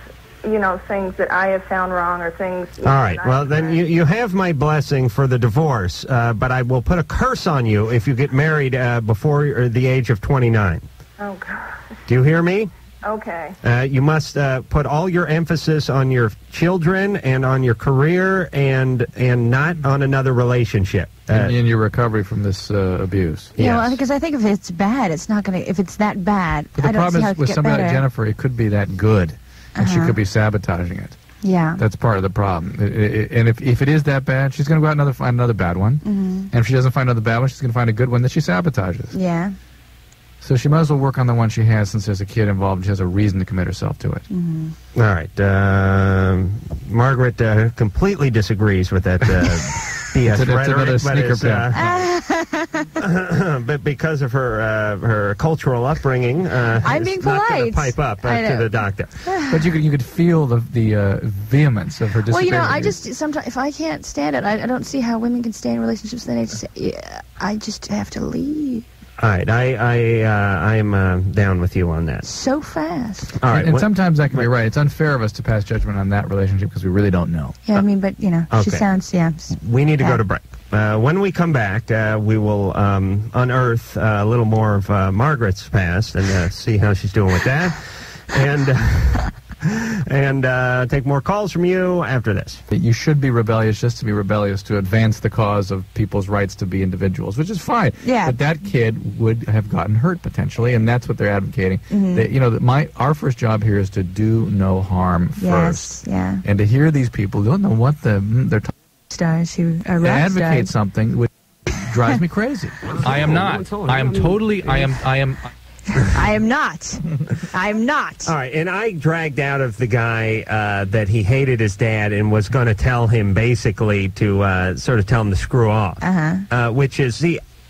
things that I have found wrong or things... All right, well, then you have my blessing for the divorce, but I will put a curse on you if you get married before the age of 29. Oh, God. Do you hear me? Okay. You must put all your emphasis on your children and on your career and not on another relationship. In your recovery from this abuse. Yeah, well, because I think if it's bad, it's not going to... If it's that bad, but the I don't problem see how is it with could get somebody like better. Jennifer, it could be that good, and she could be sabotaging it. Yeah. That's part of the problem. And if it is that bad, she's going to go out and find another bad one. Mm-hmm. And if she doesn't find another bad one, she's going to find a good one that she sabotages. Yeah. So she might as well work on the one she has since there's a kid involved and she has a reason to commit herself to it. Mm-hmm. All right. Margaret completely disagrees with that BS rhetoric. But because of her cultural upbringing, I'm being not going to polite. pipe up to the doctor. But you could feel the vehemence of her disability. Well, I just sometimes if I can't stand it, I don't see how women can stay in relationships. Then I just have to leave. All right, I'm down with you on that. So fast. All right, and sometimes that can be right. It's unfair of us to pass judgment on that relationship because we really don't know. Yeah, I mean, but she Okay. sounds We need to go to break. When we come back, we will unearth a little more of Margaret's past and see how she's doing with that. And and take more calls from you after this. You should be rebellious just to be rebellious to advance the cause of people's rights to be individuals, which is fine. Yeah. But that kid would have gotten hurt potentially, and that's what they're advocating. Our first job here is to do no harm first. Yeah. And to hear these people don't know what they're talking Stars who are rock advocate stars. something which drives me crazy. I am not. I am totally. I am. I am not. I'm not. All right, and I dragged out of the guy that he hated his dad and was going to tell him basically to sort of tell him to screw off. Which is,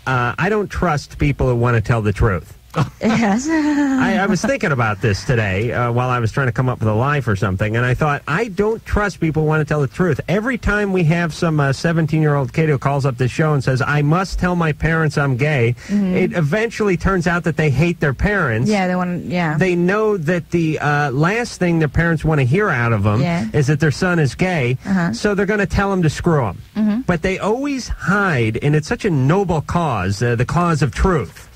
I don't trust people who want to tell the truth. Yes. I was thinking about this today while I was trying to come up with a lie for something, and I thought, I don't trust people who want to tell the truth. Every time we have some 17-year-old kid who calls up this show and says, I must tell my parents I'm gay, it eventually turns out that they hate their parents. Yeah, they want. Yeah. They know that the last thing their parents want to hear out of them is that their son is gay, so they're going to tell them to screw them. But they always hide, and it's such a noble cause, the cause of truth.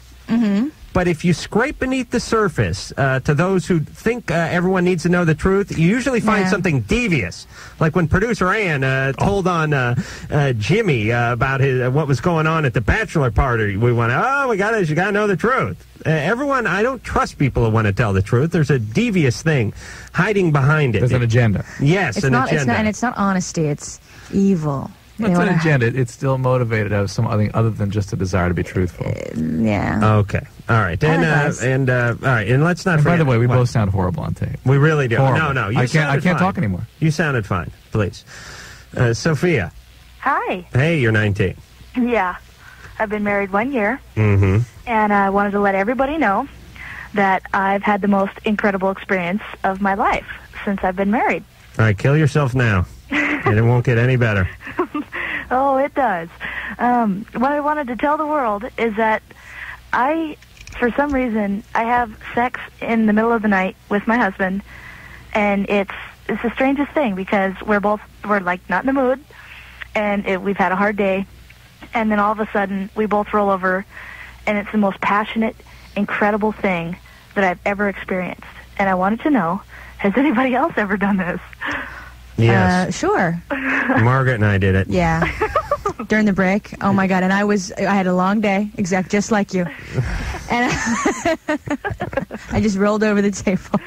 But if you scrape beneath the surface to those who think everyone needs to know the truth, you usually find something devious. Like when producer Ann told on Jimmy about what was going on at the bachelor party. We went, you got to know the truth. Everyone, I don't trust people who want to tell the truth. There's a devious thing hiding behind it. There's an agenda. Yes, It's an not. agenda. It's not, and it's not honesty. It's evil. What's an agenda? It's still motivated out of something other than just a desire to be truthful. Yeah. Okay. All right. And all right. And let's not. And by forget, the way, we both sound horrible on tape. We really do. Horrible. No. I can't talk anymore. You sounded fine. Please, Sophia. Hi. Hey, you're 19. Yeah. I've been married 1 year. Mm-hmm. And I wanted to let everybody know that I've had the most incredible experience of my life since I've been married. All right. Kill yourself now, and it won't get any better. Oh, it does. What I wanted to tell the world is that for some reason, I have sex in the middle of the night with my husband, and it's the strangest thing because we're like not in the mood, and we've had a hard day, and then all of a sudden we both roll over, and it's the most passionate, incredible thing that I've ever experienced. And I wanted to know, has anybody else ever done this? Yes. Sure. Margaret and I did it. Yeah. During the break. Oh my God. And I had a long day, just like you. And I just rolled over the table.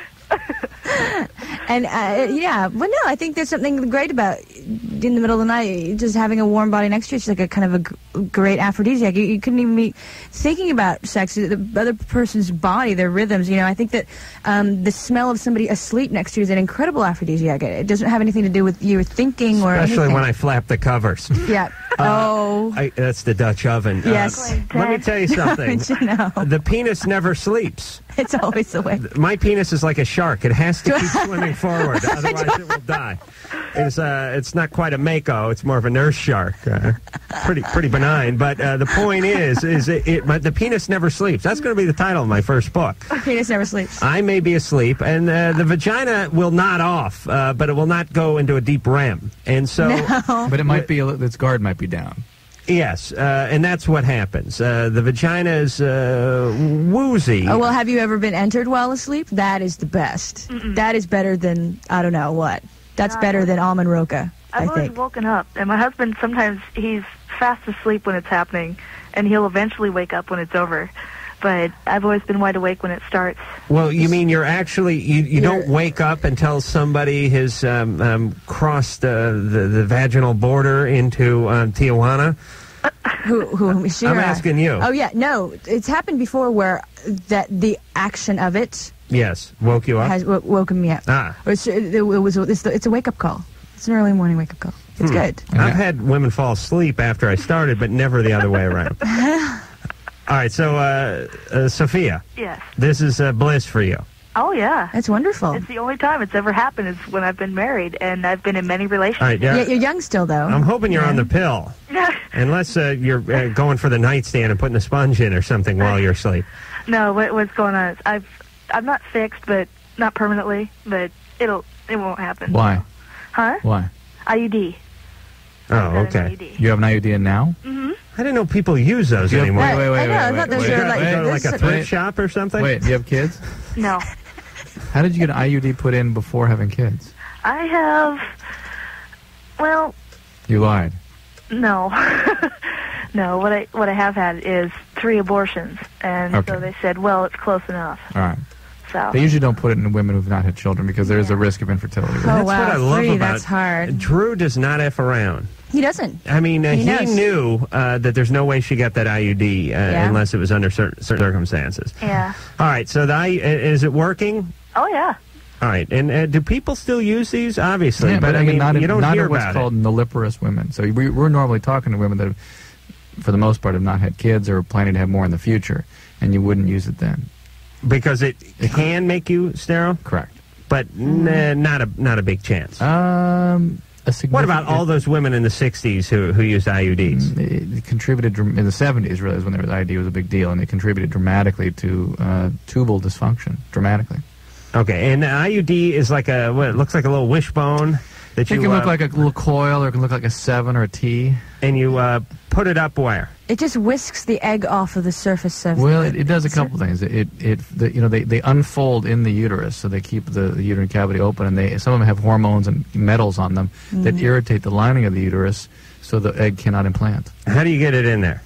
And but no, I think there's something great about in the middle of the night just having a warm body next to you. It's like a kind of a great aphrodisiac. You couldn't even be thinking about sex, the other person's body, their rhythms. I think that the smell of somebody asleep next to you is an incredible aphrodisiac. It doesn't have anything to do with your thinking or Especially anything. when I flap the covers. Yeah. That's the Dutch oven. Yes. Let me tell you something. You know. The penis never sleeps. It's always the way. My penis is like a shark. It has to keep swimming forward, otherwise it will die. It's not quite a mako. It's more of a nurse shark. Pretty benign. But the point is the penis never sleeps. That's going to be the title of my first book. Penis never sleeps. I may be asleep, and the vagina will nod off, but it will not go into a deep REM. And so, but it might be its guard might be down. Yes, and that's what happens. The vagina is woozy. Oh, well, have you ever been entered while asleep? That is the best. That is better than, I don't know what. That's better than almond roca, I I've always think. woken up, and my husband, sometimes he's fast asleep when it's happening, and he'll eventually wake up when it's over. But I've always been wide awake when it starts. Well, you mean you're actually, you don't wake up until somebody has crossed the vaginal border into Tijuana? Who is she? I'm asking you. Oh, yeah. No, it's happened before where the action of it Yes. Woke you up? has woken me up. It's a wake-up call. It's an early morning wake-up call. It's good. I've had women fall asleep after I started, but never the other way around. All right, so, Sophia. Yes. This is bliss for you. Oh, yeah. That's wonderful. It's the only time it's ever happened is when I've been married, and I've been in many relationships. All right, Yeah, you're young still, though. I'm hoping you're on the pill. Unless you're going for the nightstand and putting a sponge in or something while you're asleep. No, what's going on is I'm not fixed, but not permanently, but it won't happen. Why? Huh? Why? IUD. Oh, okay. You have an IUD in now? Mm-hmm. I didn't know people use those anymore. Wait. I know, I thought those were Go to like a thrift shop or something? Wait, do you have kids? No. How did you get an IUD put in before having kids? I have, well... You lied. No. No, what I have had is 3 abortions, and so they said, well, it's close enough. All right. So. They usually don't put it in women who've not had children because there is a risk of infertility. Oh, That's wow. what I love 3, about that's hard. Drew does not F around. He doesn't. I mean, he knows. knew that there's no way she got that IUD unless it was under certain circumstances. Yeah. All right, so is it working? Oh, yeah. All right, and do people still use these? Obviously, Yeah, but I mean, not you don't hear what's about called nulliparous women. So we're normally talking to women that, for the most part, have not had kids or are planning to have more in the future, and you wouldn't use it then. Because it can make you sterile? Correct. But not a big chance. What about all those women in the 60s who used IUDs? It contributed in the 70s, really, is when the IUD was a big deal, and it contributed dramatically to tubal dysfunction, dramatically. Okay, and the IUD is like it looks like a little wishbone that It can look like a little coil, or it can look like a 7 or a T. And you put it up where? It just whisks the egg off of the surface of Well, it does a couple things. They unfold in the uterus, so they keep the uterine cavity open, and some of them have hormones and metals on them that irritate the lining of the uterus, so the egg cannot implant. How do you get it in there?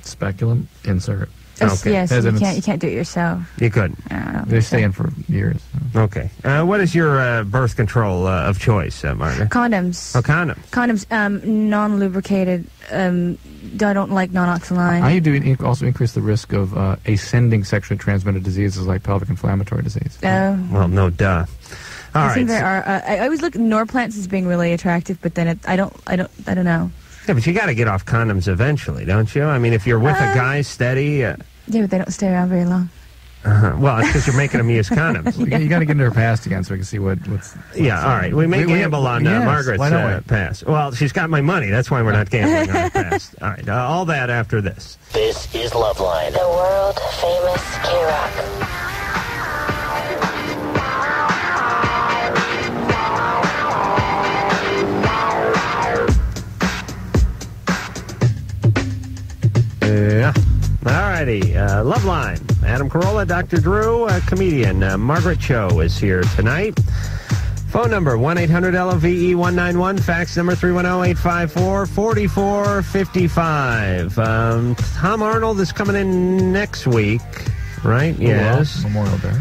Speculum insert. Okay. Yes, you can't do it yourself. You couldn't. They stay in for years. Okay. What is your birth control of choice, Margaret? Condoms. Oh, condoms. Condoms, non-lubricated. I don't like non-oxaline. IUD also increase the risk of ascending sexually transmitted diseases like pelvic inflammatory disease. Well, no duh. All right. I always look at Norplants as being really attractive, but then I don't know. Yeah, but you got to get off condoms eventually, don't you? I mean, if you're with a guy steady. Yeah, but they don't stay around very long. Well, it's because you're making them use condoms. You got to get into her past again so we can see what's yeah, all right. We may gamble on Margaret's past. Well, she's got my money. That's why we're not gambling on her past. All right, all that after this. This is Loveline. The world-famous K-Rock. Yeah. All righty. Loveline. Adam Carolla, Dr. Drew, comedian. Margaret Cho is here tonight. Phone number 1-800-LOVE-191. Fax number 310-854-4455. Tom Arnold is coming in next week, right? Yes. Memorial Day.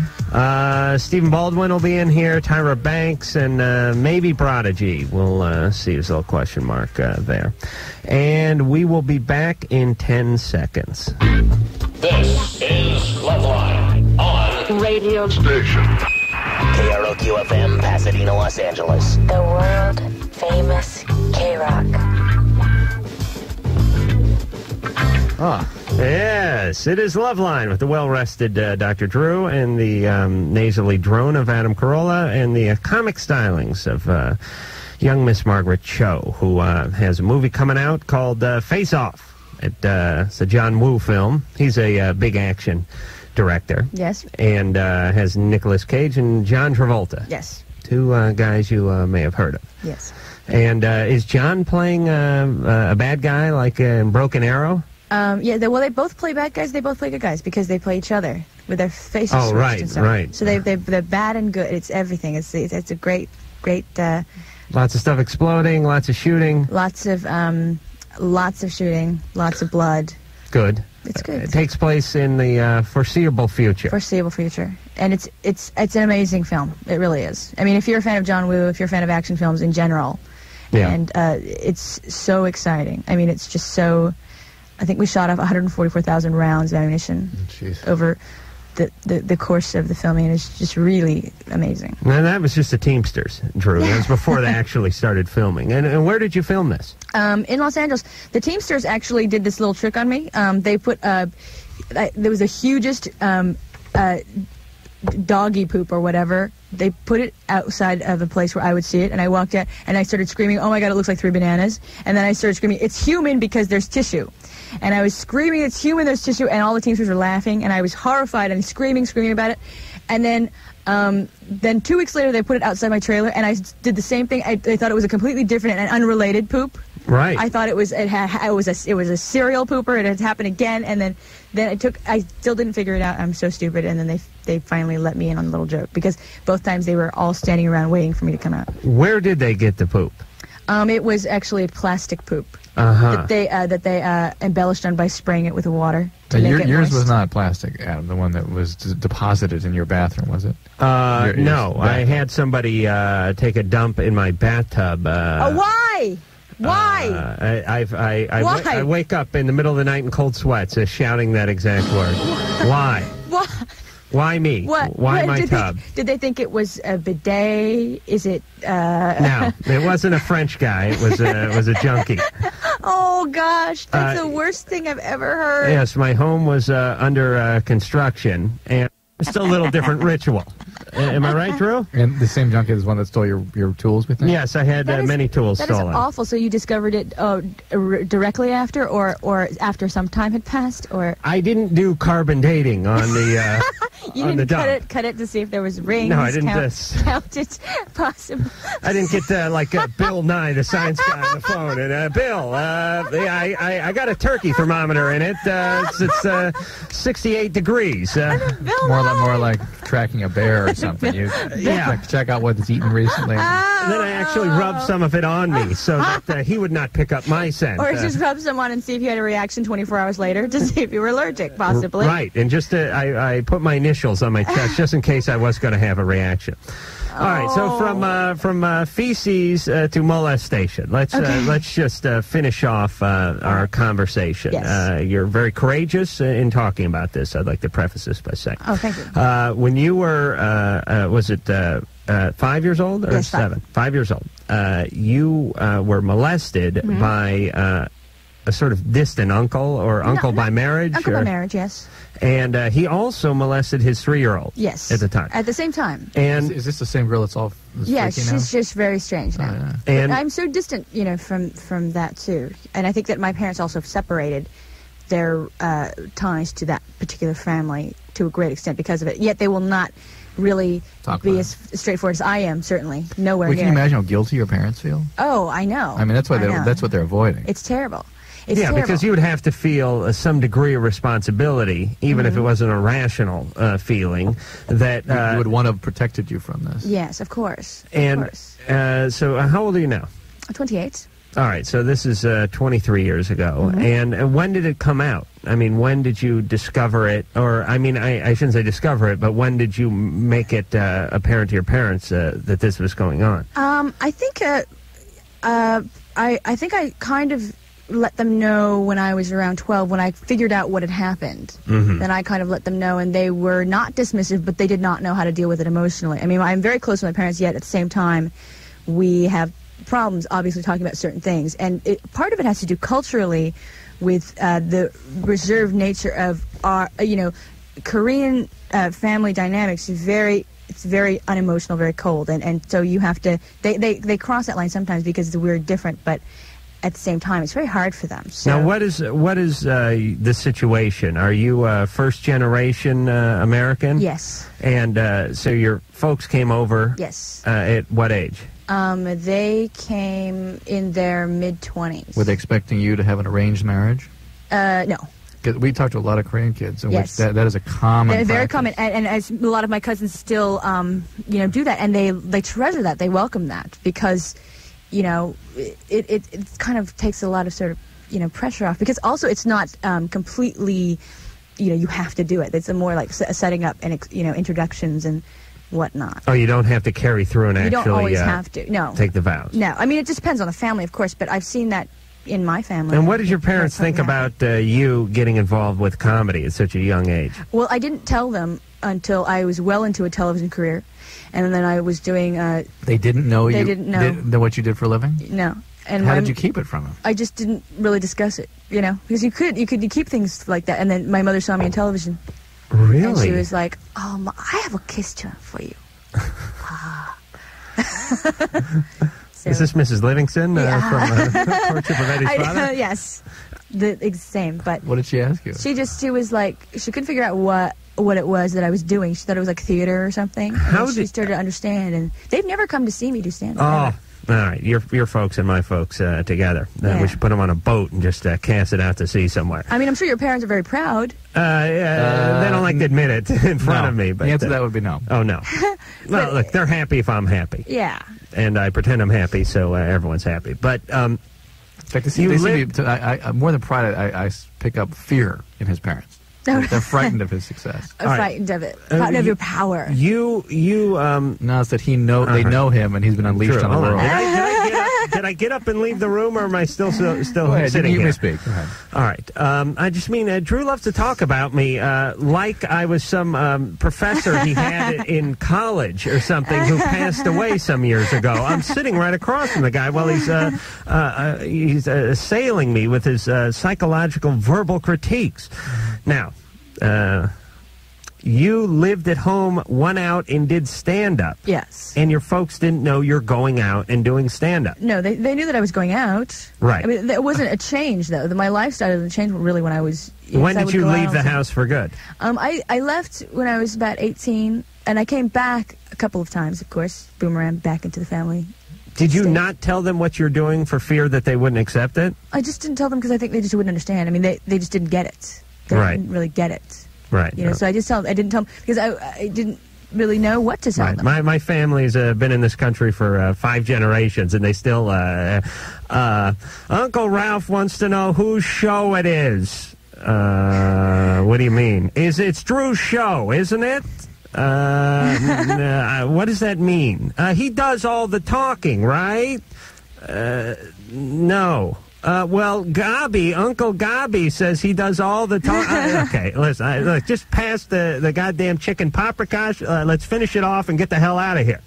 Stephen Baldwin will be in here. Tyra Banks and maybe Prodigy. We'll see his little question mark there. And we will be back in 10 seconds. This is Loveline on radio station. KROQ-FM, Pasadena, Los Angeles. The world-famous K-Rock. Yes, it is Loveline with the well-rested Dr. Drew and the nasally drone of Adam Carolla and the comic stylings of young Miss Margaret Cho, who has a movie coming out called Face Off. It's a John Woo film. He's a big action director. Yes. And has Nicolas Cage and John Travolta. Yes. Two guys you may have heard of. Yes. And is John playing a bad guy like in Broken Arrow? They both play bad guys. They both play good guys because they play each other with their faces. Oh, right, and stuff. right. So they're bad and good. It's everything. It's a great. Lots of stuff exploding. Lots of shooting. Lots of shooting. Lots of blood. Good. It's good. It takes place in the foreseeable future. Foreseeable future, and it's an amazing film. It really is. I mean, if you're a fan of John Woo, if you're a fan of action films in general, and it's so exciting. I mean, it's just so. I think we shot off 144,000 rounds of ammunition over the course of the filming, and it's just really amazing. And that was just the Teamsters, Drew. That was before they actually started filming. And where did you film this? In Los Angeles. The Teamsters actually did this little trick on me. They put there was the hugest doggy poop or whatever. They put it outside of a place where I would see it, and I walked out and I started screaming, "Oh my God, it looks like 3 bananas!" And then I started screaming, "It's human," because there's tissue. And I was screaming, it's human, there's tissue, and all the Teamsters were laughing, and I was horrified and screaming about it. And then 2 weeks later, they put it outside my trailer, and I did the same thing. They thought it was a completely different and unrelated poop. Right. I thought it was a serial pooper. It had happened again, and then I still didn't figure it out. I'm so stupid. And then they finally let me in on the little joke, because both times they were all standing around waiting for me to come out. Where did they get the poop? It was actually a plastic poop Uh-huh. that they embellished on by spraying it with water. Yours was not plastic, Adam. The one that was deposited in your bathroom, was it? No, I had somebody take a dump in my bathtub. Why? Why? I wake up in the middle of the night in cold sweats, shouting that exact word. Why? Why? Why me? What? Why my tub? Did they think it was a bidet? Is it? No, it wasn't a French guy. It was a junkie. Oh gosh, that's the worst thing I've ever heard. Yes, my home was under construction, and it's still a little different ritual. Am I right, Drew? And the same junkie is one that stole your tools with me? Yes, I had many tools stolen. That is awful. So you discovered it directly after, or after some time had passed, or? I didn't do carbon dating on the you on didn't the dump. cut it to see if there was rings. No, I didn't. Count it possible. I didn't get like Bill Nye, the science guy, on the phone. And Bill, I got a turkey thermometer in it. It's 68 degrees. More like tracking a bear or something. Like, check out what it's eaten recently. And then I actually rubbed some of it on me so that he would not pick up my scent. Or just rub some on and see if you had a reaction 24 hours later to see if you were allergic, possibly. Right, and just I put my initials on my chest just in case I was going to have a reaction. All right, so from feces to molestation, let's just finish off our conversation. Yes. You're very courageous in talking about this. I'd like to preface this by saying. Oh, thank you. When you were, was it 5 years old or yes, 7? 5 years old. You were molested by a sort of distant uncle or uncle by marriage? Uncle by marriage, yes. And he also molested his 3-year-old. Yes. At the time. At the same time. And is this the same girl that's all? Yes, she's just very strange now. Yeah. And I'm so distant, from that too. And I think that my parents also have separated their ties to that particular family to a great extent because of it. Yet they will not really be as straightforward as I am. Certainly, nowhere near. Can you imagine how guilty your parents feel? Oh, I know. I mean, that's what they're avoiding. It's terrible. Because you would have to feel some degree of responsibility, even if it wasn't a rational feeling, that you would want to have protected you from this. Yes, of course. So how old are you now? 28. All right, so this is 23 years ago. And when did it come out? I mean, when did you discover it? Or, I mean, I shouldn't say discover it, but when did you make it apparent to your parents that this was going on? I think I kind of let them know when I was around 12, when I figured out what had happened. Then I kind of let them know, and they were not dismissive, but they did not know how to deal with it emotionally. I mean, I'm very close to my parents, yet at the same time, we have problems, obviously, talking about certain things. And part of it has to do culturally with the reserved nature of our, Korean family dynamics is it's very unemotional, very cold. And so you have to, they cross that line sometimes because we're different, but at the same time, it's very hard for them. So. Now, what is the situation? Are you first generation American? Yes. And so your folks came over. Yes. At what age? They came in their mid-20s. Were they expecting you to have an arranged marriage? No. Because we talked to a lot of Korean kids, in yes. which that is a common practice. Very common, common, and as a lot of my cousins still, do that, and they treasure that, they welcome that, because, it kind of takes a lot of sort of, pressure off, because also it's not completely, you have to do it. It's more like setting up and, introductions and whatnot. Oh, you don't have to carry through and you actually don't always have to. No. Take the vows. No, I mean, it just depends on the family, of course, but I've seen that in my family. And what did your parents think about you getting involved with comedy at such a young age? Well, I didn't tell them until I was well into a television career, and then I was doing... they didn't know They didn't know. What you did for a living? No. And how did you keep it from them? I just didn't really discuss it, because you keep things like that. And then my mother saw me on television. Really? And she was like, I have a kiss tune for you. So, is this Mrs. Livingston from Courtship of Eddie's Father? Yes. the same. But what did she ask you? She was like, she couldn't figure out what it was that I was doing. She thought it was like theater or something. She started to understand, and they've never come to see me do stand-up. Oh, all right. Your folks and my folks together. We should put them on a boat and just cast it out to sea somewhere. I mean, I'm sure your parents are very proud. They don't like to admit it in front of me. But the answer to that would be no. Oh, no. Well, look, they're happy if I'm happy. Yeah. And I pretend I'm happy, so everyone's happy. But in fact, more than pride, I pick up fear in his parents. They're frightened of his success. Frightened of it. Frightened of your power. No, it's that they know him, and he's been unleashed on the world. Did I get up and leave the room, or am I still sitting you here? may speak. Go ahead. All right. I just mean, Drew loves to talk about me like I was some professor he had in college or something who passed away some years ago. I'm sitting right across from the guy while he's assailing me with his psychological verbal critiques. Now, you lived at home, went out, and did stand-up. Yes. And your folks didn't know you're going out and doing stand-up. No, they knew that I was going out. Right. I mean, there wasn't a change, though. My lifestyle didn't change really when I was... When did you leave the house for good? I left when I was about 18, and I came back a couple of times, of course. Boomerang back into the family. Did you not tell them what you're doing for fear that they wouldn't accept it? I just didn't tell them because I think they just wouldn't understand. I mean, they just didn't get it. They didn't really get it. Right. You know, so I didn't tell them because I didn't really know what to tell them. My family's been in this country for 5 generations, and they still... Uncle Ralph wants to know whose show it is. What do you mean? It's Drew's show, isn't it? What does that mean? He does all the talking, right? No. Well, Uncle Gabi says he does all the talking. Okay, listen, look, just pass the goddamn chicken paprikash. Let's finish it off and get the hell out of here.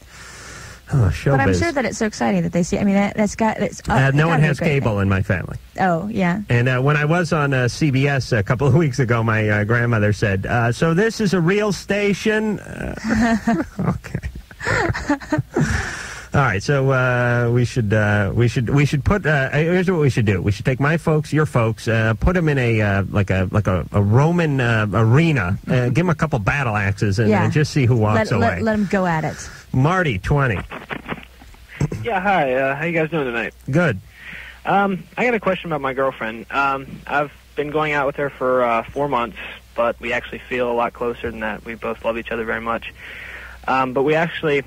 Oh, showbiz. But I'm sure that it's so exciting that they see. I mean, no one has cable in my family. Oh, yeah. And when I was on CBS a couple of weeks ago, my grandmother said, "So this is a real station." Okay. All right, so we should put. Here's what we should do. We should take my folks, your folks, put them in a like a Roman arena, give them a couple battle axes, and just see who walks away. Let them go at it. Marty, 20. Yeah, hi. How you guys doing tonight? Good. I got a question about my girlfriend. I've been going out with her for 4 months, but we actually feel a lot closer than that. We both love each other very much. But we actually.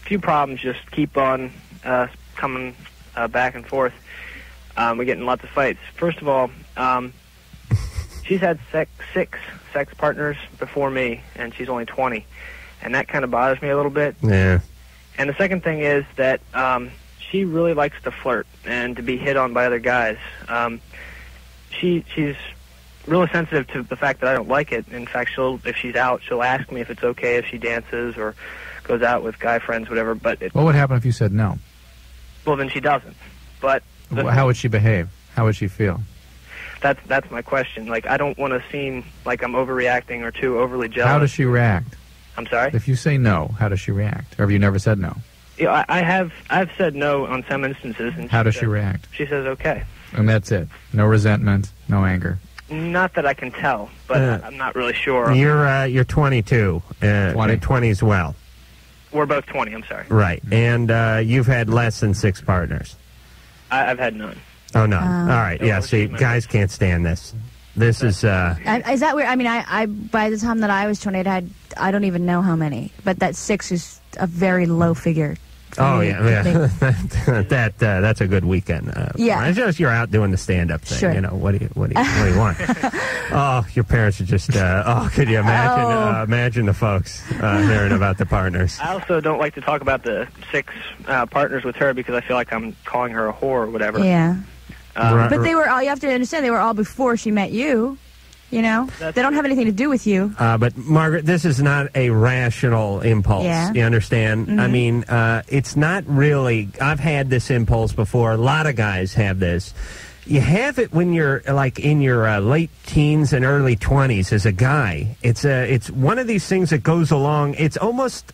A few problems just keep on coming back and forth. We're getting lots of fights. First of all, she's had 6 sex partners before me, and she's only 20, and that kind of bothers me a little bit. Yeah. And the second thing is that she really likes to flirt and to be hit on by other guys. She's really sensitive to the fact that I don't like it. In fact, if she's out, she'll ask me if it's okay if she dances or goes out with guy friends, whatever. But what would happen if you said no? Well, then she doesn't. But how would she behave? How would she feel? That's my question. Like, I don't want to seem like I'm overreacting or too overly jealous. How does she react? I'm sorry? If you say no, how does she react? Or have you never said no? Yeah, I've said no on some instances. And how does she react? She says okay. And that's it. No resentment, no anger. Not that I can tell, but I'm not really sure. You're 22. 20 as well. We're both 20, I'm sorry. Right. And you've had less than 6 partners. I've had none. Oh, none. All right. Yeah, see, guys can't stand this. This is that weird? I mean, I by the time that I was 20, I don't even know how many. But that 6 is a very low figure. Oh, yeah. That's a good weekend. Yeah. It's just you're out doing the stand-up thing. Sure. You know, what do you want? Oh, your parents are just, could you imagine? Imagine the folks hearing about the partners. I also don't like to talk about the 6 partners with her because I feel like I'm calling her a whore or whatever. Yeah. But they were all, you have to understand, they were all before she met you. You know? They don't have anything to do with you. But, Margaret, this is not a rational impulse. Yeah. You understand? Mm-hmm. I mean, it's not really... I've had this impulse before. A lot of guys have this. You have it when you're, like, in your late teens and early 20s as a guy. It's one of these things that goes along. It's almost...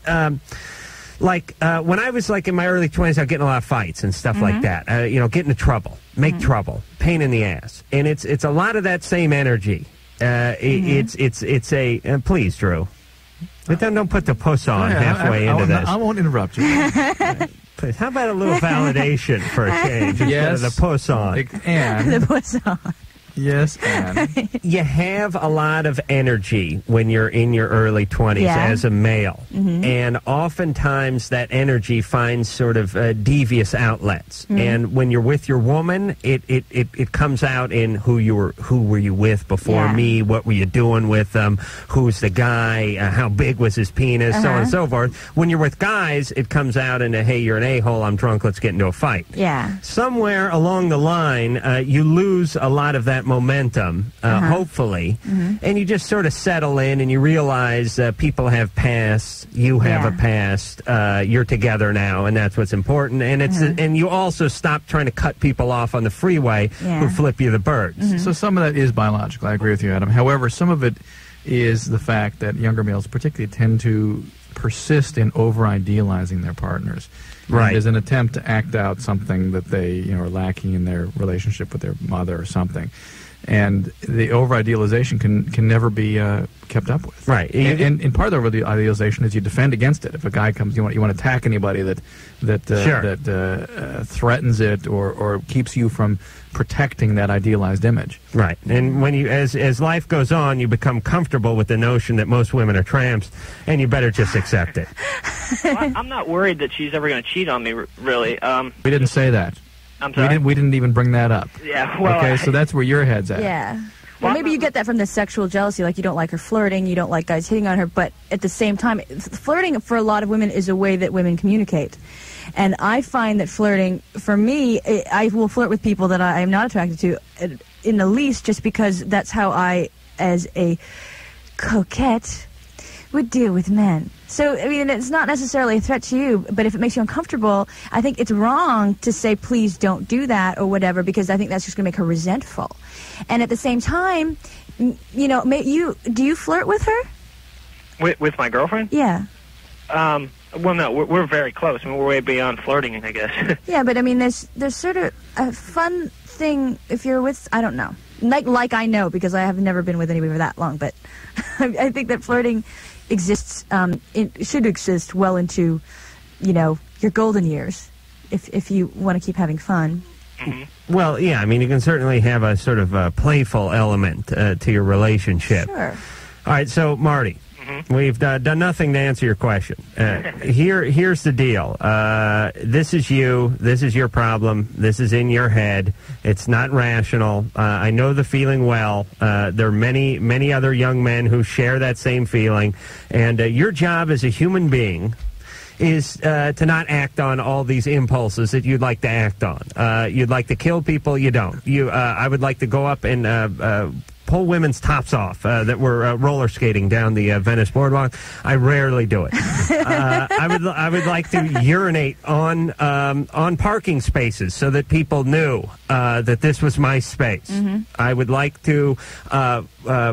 Like, when I was, like, in my early 20s, I was getting a lot of fights and stuff like that. Get into trouble, make trouble, pain in the ass. And it's a lot of that same energy. It's a... please, Drew. But then don't put the puss on halfway into this. I won't interrupt you. Please, how about a little validation for a change instead of the puss on? And The puss on. yes, and you have a lot of energy when you're in your early 20s as a male. And oftentimes that energy finds sort of devious outlets. And when you're with your woman, it comes out in who were you with before me, what were you doing with them, who's the guy, how big was his penis, so on and so forth. When you're with guys, it comes out into, hey, you're an a-hole, I'm drunk, let's get into a fight. Yeah. Somewhere along the line, you lose a lot of that momentum, hopefully, and you just sort of settle in and you realize people have pasts, you have a past, you're together now, and that's what's important. And and you also stop trying to cut people off on the freeway who flip you the birds. So some of that is biological. I agree with you, Adam. However, some of it is the fact that younger males particularly tend to persist in over-idealizing their partners. Right. There's an attempt to act out something that they are lacking in their relationship with their mother or something. And the over-idealization can never be kept up with. Right. And part of the idealization is you defend against it. If a guy comes, you want to attack anybody that threatens it or keeps you from protecting that idealized image. Right. And when you, as life goes on, you become comfortable with the notion that most women are tramps, and you better just accept it. Well, I'm not worried that she's ever going to cheat on me, really. We didn't say that. I'm sorry? We didn't even bring that up. Yeah, well... Okay, so that's where your head's at. Yeah. Well, maybe you get that from the sexual jealousy, like you don't like her flirting, you don't like guys hitting on her, but at the same time, flirting for a lot of women is a way that women communicate. And I find that flirting, for me, I will flirt with people that I am not attracted to in the least, just because that's how I, as a coquette, would deal with men. So, I mean, it's not necessarily a threat to you, but if it makes you uncomfortable, I think it's wrong to say, please don't do that or whatever, because I think that's just going to make her resentful. And at the same time, do you flirt with her? With my girlfriend? Yeah. Well, no, we're very close. I mean, we're way beyond flirting, I guess. Yeah, but I mean, there's sort of a fun thing if you're with, I don't know. Like I know, because I have never been with anybody for that long, but I think that flirting exists, it should exist well into, your golden years, if you want to keep having fun. Well, yeah, I mean, you can certainly have a sort of playful element to your relationship. Sure. All right, so, Marty, we've done nothing to answer your question. Here's the deal. This is you. This is your problem. This is in your head. It's not rational. I know the feeling well. There are many, many other young men who share that same feeling. And your job as a human being is to not act on all these impulses that you'd like to act on. You'd like to kill people. You don't. I would like to go up and pull women's tops off that were roller skating down the Venice boardwalk. I rarely do it. I would like to urinate on parking spaces so that people knew that this was my space. I would like to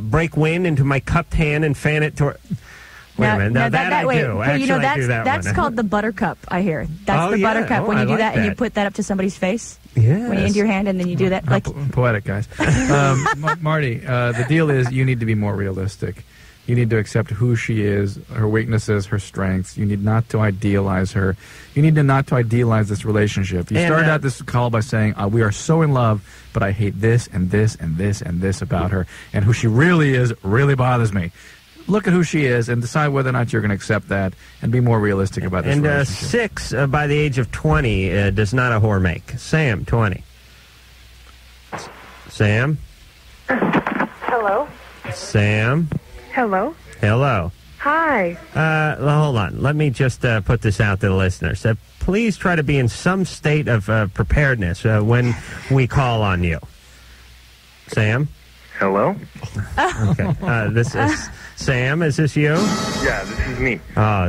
break wind into my cupped hand and fan it toward... Wait a minute. Now that I do. Actually, I do that that's one. called the buttercup, I hear. That's the buttercup when you do that and you put that up to somebody's face. Yes. When you into your hand and then you do that. Like poetic, guys. Marty, the deal is you need to be more realistic. You need to accept who she is, her weaknesses, her strengths. You need not to idealize her. You need not to idealize this relationship. You started out this call by saying, we are so in love, but I hate this and this and this and this about her. And who she really is really bothers me. Look at who she is and decide whether or not you're going to accept that and be more realistic about this relationship. 6 by the age of 20 does not a whore make. Sam, 20. Sam? Hello? Sam? Hello? Hello. Hi. Hold on. Let me just put this out to the listeners. Please try to be in some state of preparedness when we call on you. Sam? Hello? Okay. This is... Sam, is this you? Yeah, this is me. Oh,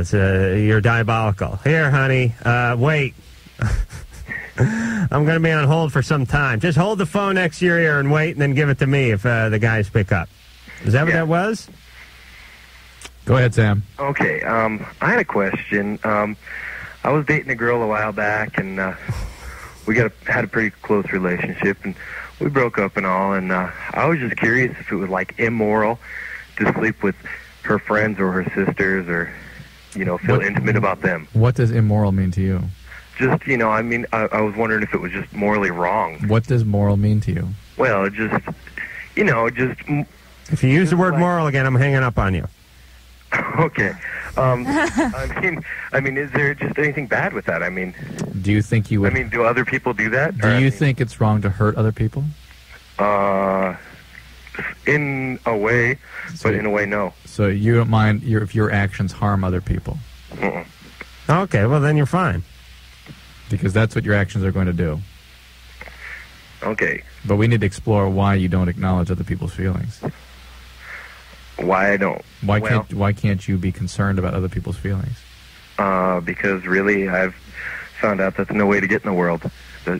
you're diabolical. Here, honey, wait. I'm going to be on hold for some time. Just hold the phone next to your ear and wait, and then give it to me if the guys pick up. Is that what that was? Go ahead, Sam. Okay, I had a question. I was dating a girl a while back, and we had a pretty close relationship, and we broke up and all, and I was just curious if it was, like, immoral to sleep with her friends or her sisters or, feel intimate about them. What does immoral mean to you? Just, I was wondering if it was just morally wrong. What does moral mean to you? Well, it just, If you use the word moral again, I'm hanging up on you. Okay. I mean, is there just anything bad with that? I mean, do you think you would? I mean, do other people do that? Do you think it's wrong to hurt other people? In a way, but in a way, no. So you don't mind if your actions harm other people? Mm-mm. Okay, well then you're fine. Because that's what your actions are going to do. Okay. But we need to explore why you don't acknowledge other people's feelings. Why I don't? Why can't you be concerned about other people's feelings? Because really, I've found out that's no way to get in the world.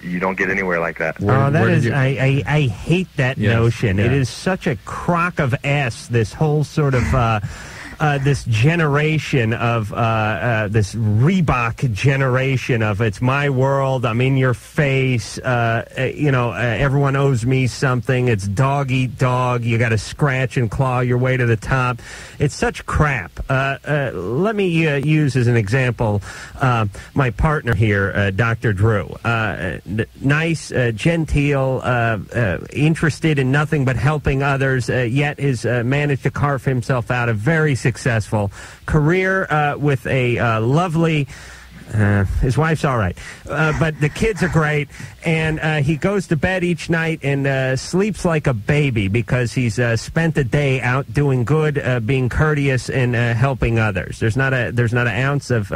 You don't get anywhere like that. I hate that notion. Yeah. It is such a crock of S, this whole sort of this generation of this Reebok generation of it's my world, I'm in your face, everyone owes me something, it's dog eat dog, you got to scratch and claw your way to the top. It's such crap. Let me use as an example my partner here, Dr. Drew. Nice, genteel, interested in nothing but helping others, yet has managed to carve himself out a very successful career with a lovely... his wife's all right, but the kids are great, and he goes to bed each night and sleeps like a baby because he's spent the day out doing good, being courteous, and helping others. There's not an ounce of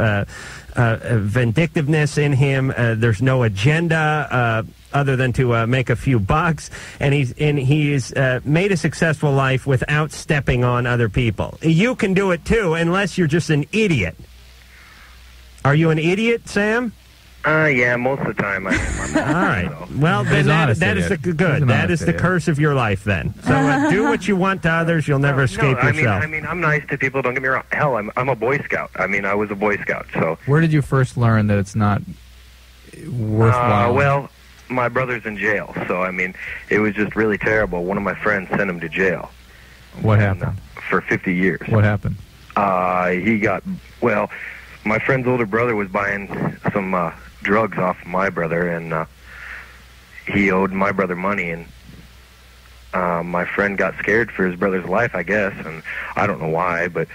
vindictiveness in him. There's no agenda other than to make a few bucks, and he's made a successful life without stepping on other people. You can do it too, unless you're just an idiot. Are you an idiot, Sam? Yeah, most of the time I am. All right. Well, then that is good. That is the curse of your life, then. So do what you want to others. You'll never escape yourself. I mean, I'm nice to people. Don't get me wrong. Hell, I'm a Boy Scout. I mean, I was a Boy Scout. So where did you first learn that it's not worthwhile? Well, my brother's in jail, so I mean, it was just really terrible. One of my friends sent him to jail. What happened? For 50 years. What happened? He got my friend's older brother was buying some drugs off my brother, and he owed my brother money, and my friend got scared for his brother's life, I guess, and I don't know why, but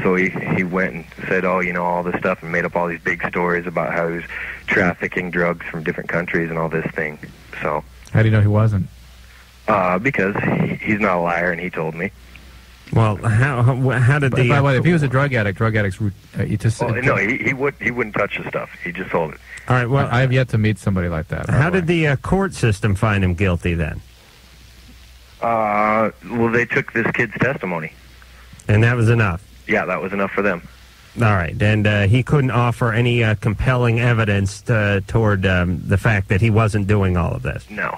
so he went and said, all this stuff, and made up all these big stories about how he was trafficking drugs from different countries and all this thing. So how do you know he wasn't? Because he's not a liar, and he told me. Well, how did By the way, if he was a drug addict, no, he wouldn't touch the stuff. He just sold it. All right. Well, I have yet to meet somebody like that. How did the court system find him guilty then? Well, they took this kid's testimony, and that was enough. Yeah, that was enough for them. All right, and he couldn't offer any compelling evidence toward the fact that he wasn't doing all of this. No.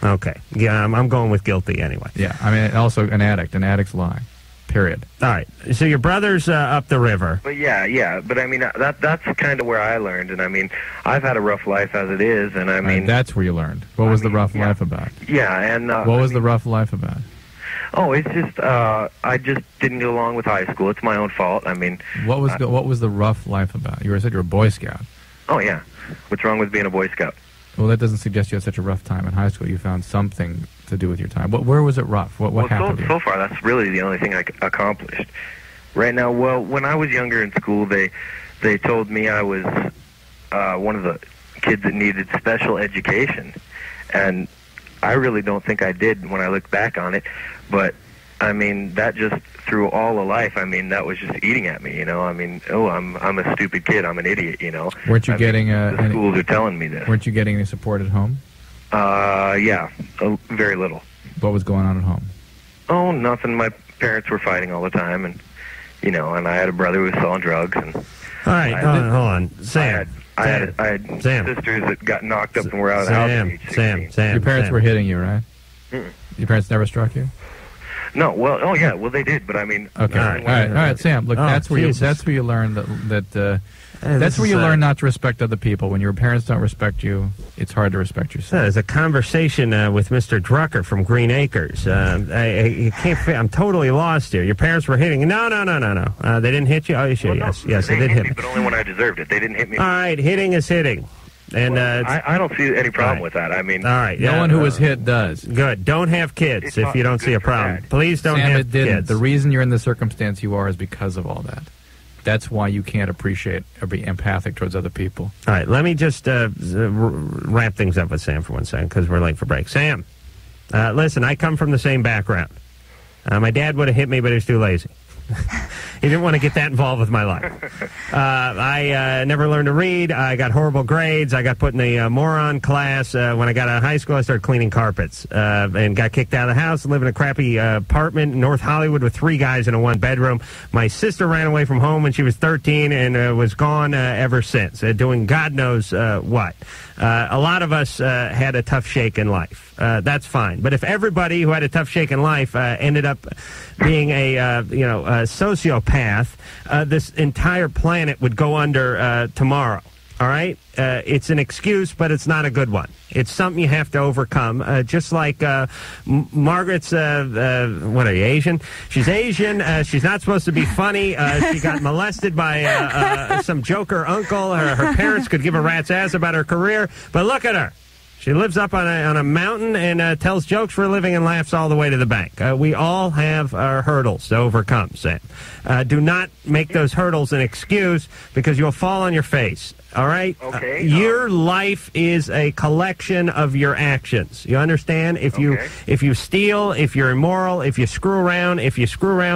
Okay. Yeah, I'm going with guilty anyway. Yeah, I mean, also an addict. An addict's lie. Period. All right. So your brother's up the river. But yeah. But I mean, that's kind of where I learned, and I mean, I've had a rough life as it is, and I mean, that's where you learned. What was the rough life about? Yeah, and what was the rough life about? Oh, it's just I just didn't get along with high school. It's my own fault. I mean, what was the rough life about? You said you're a Boy Scout. Oh yeah. What's wrong with being a Boy Scout? Well, that doesn't suggest you had such a rough time in high school. You found something to do with your time. Where was it rough? What happened? So far, that's really the only thing I accomplished. Right now, well, when I was younger in school, they told me I was one of the kids that needed special education, and I really don't think I did when I look back on it. But I mean, that just through all of life, I mean, that was just eating at me, I mean, I'm a stupid kid, I'm an idiot, Weren't you getting the schools are telling me this. Weren't you getting any support at home? Yeah, very little. What was going on at home? Oh, nothing. My parents were fighting all the time, and and I had a brother who was selling drugs. And all right, hold on, Sam. I had sisters that got knocked up and were out of the house at age 16. Your parents were hitting you, right? Mm-mm. Your parents never struck you? No, well, oh yeah, well they did, but I mean, Okay, all right, Sam. Look, that's where you learn that that's where you learn not to respect other people. When your parents don't respect you, it's hard to respect yourself. There's a conversation with Mr. Drucker from Green Acres. You can't. I'm totally lost here. Your parents were hitting. No. They didn't hit you. Oh, you sure? Yes, they did hit me, but only when I deserved it. They didn't hit me. All right, hitting is hitting. And I don't see any problem with that. I mean, all right, no one who was hit does. Good. Don't have kids if you don't see a problem. Please don't have kids. The reason you're in the circumstance you are is because of all that. That's why you can't appreciate or be empathic towards other people. All right, let me just wrap things up with Sam for 1 second because we're late for break. Sam, listen, I come from the same background. My dad would have hit me, but he was too lazy. He didn't want to get that involved with my life. I never learned to read. I got horrible grades. I got put in the moron class. When I got out of high school, I started cleaning carpets and got kicked out of the house and lived in a crappy apartment in North Hollywood with 3 guys in a 1-bedroom. My sister ran away from home when she was 13 and was gone ever since, doing God knows what. A lot of us had a tough shake in life. That's fine. But if everybody who had a tough shake in life ended up being a sociopath, this entire planet would go under tomorrow. All right? It's an excuse, but it's not a good one. It's something you have to overcome. Just like Margaret's, what are you, Asian? She's Asian. She's not supposed to be funny. She got molested by some joker uncle. Her parents could give a rat's ass about her career. But look at her. She lives up on a mountain and tells jokes for a living and laughs all the way to the bank. We all have our hurdles to overcome, Sam. Do not make those hurdles an excuse because you'll fall on your face. All right? Okay. Your life is a collection of your actions. You understand? If you steal, if you're immoral, if you screw around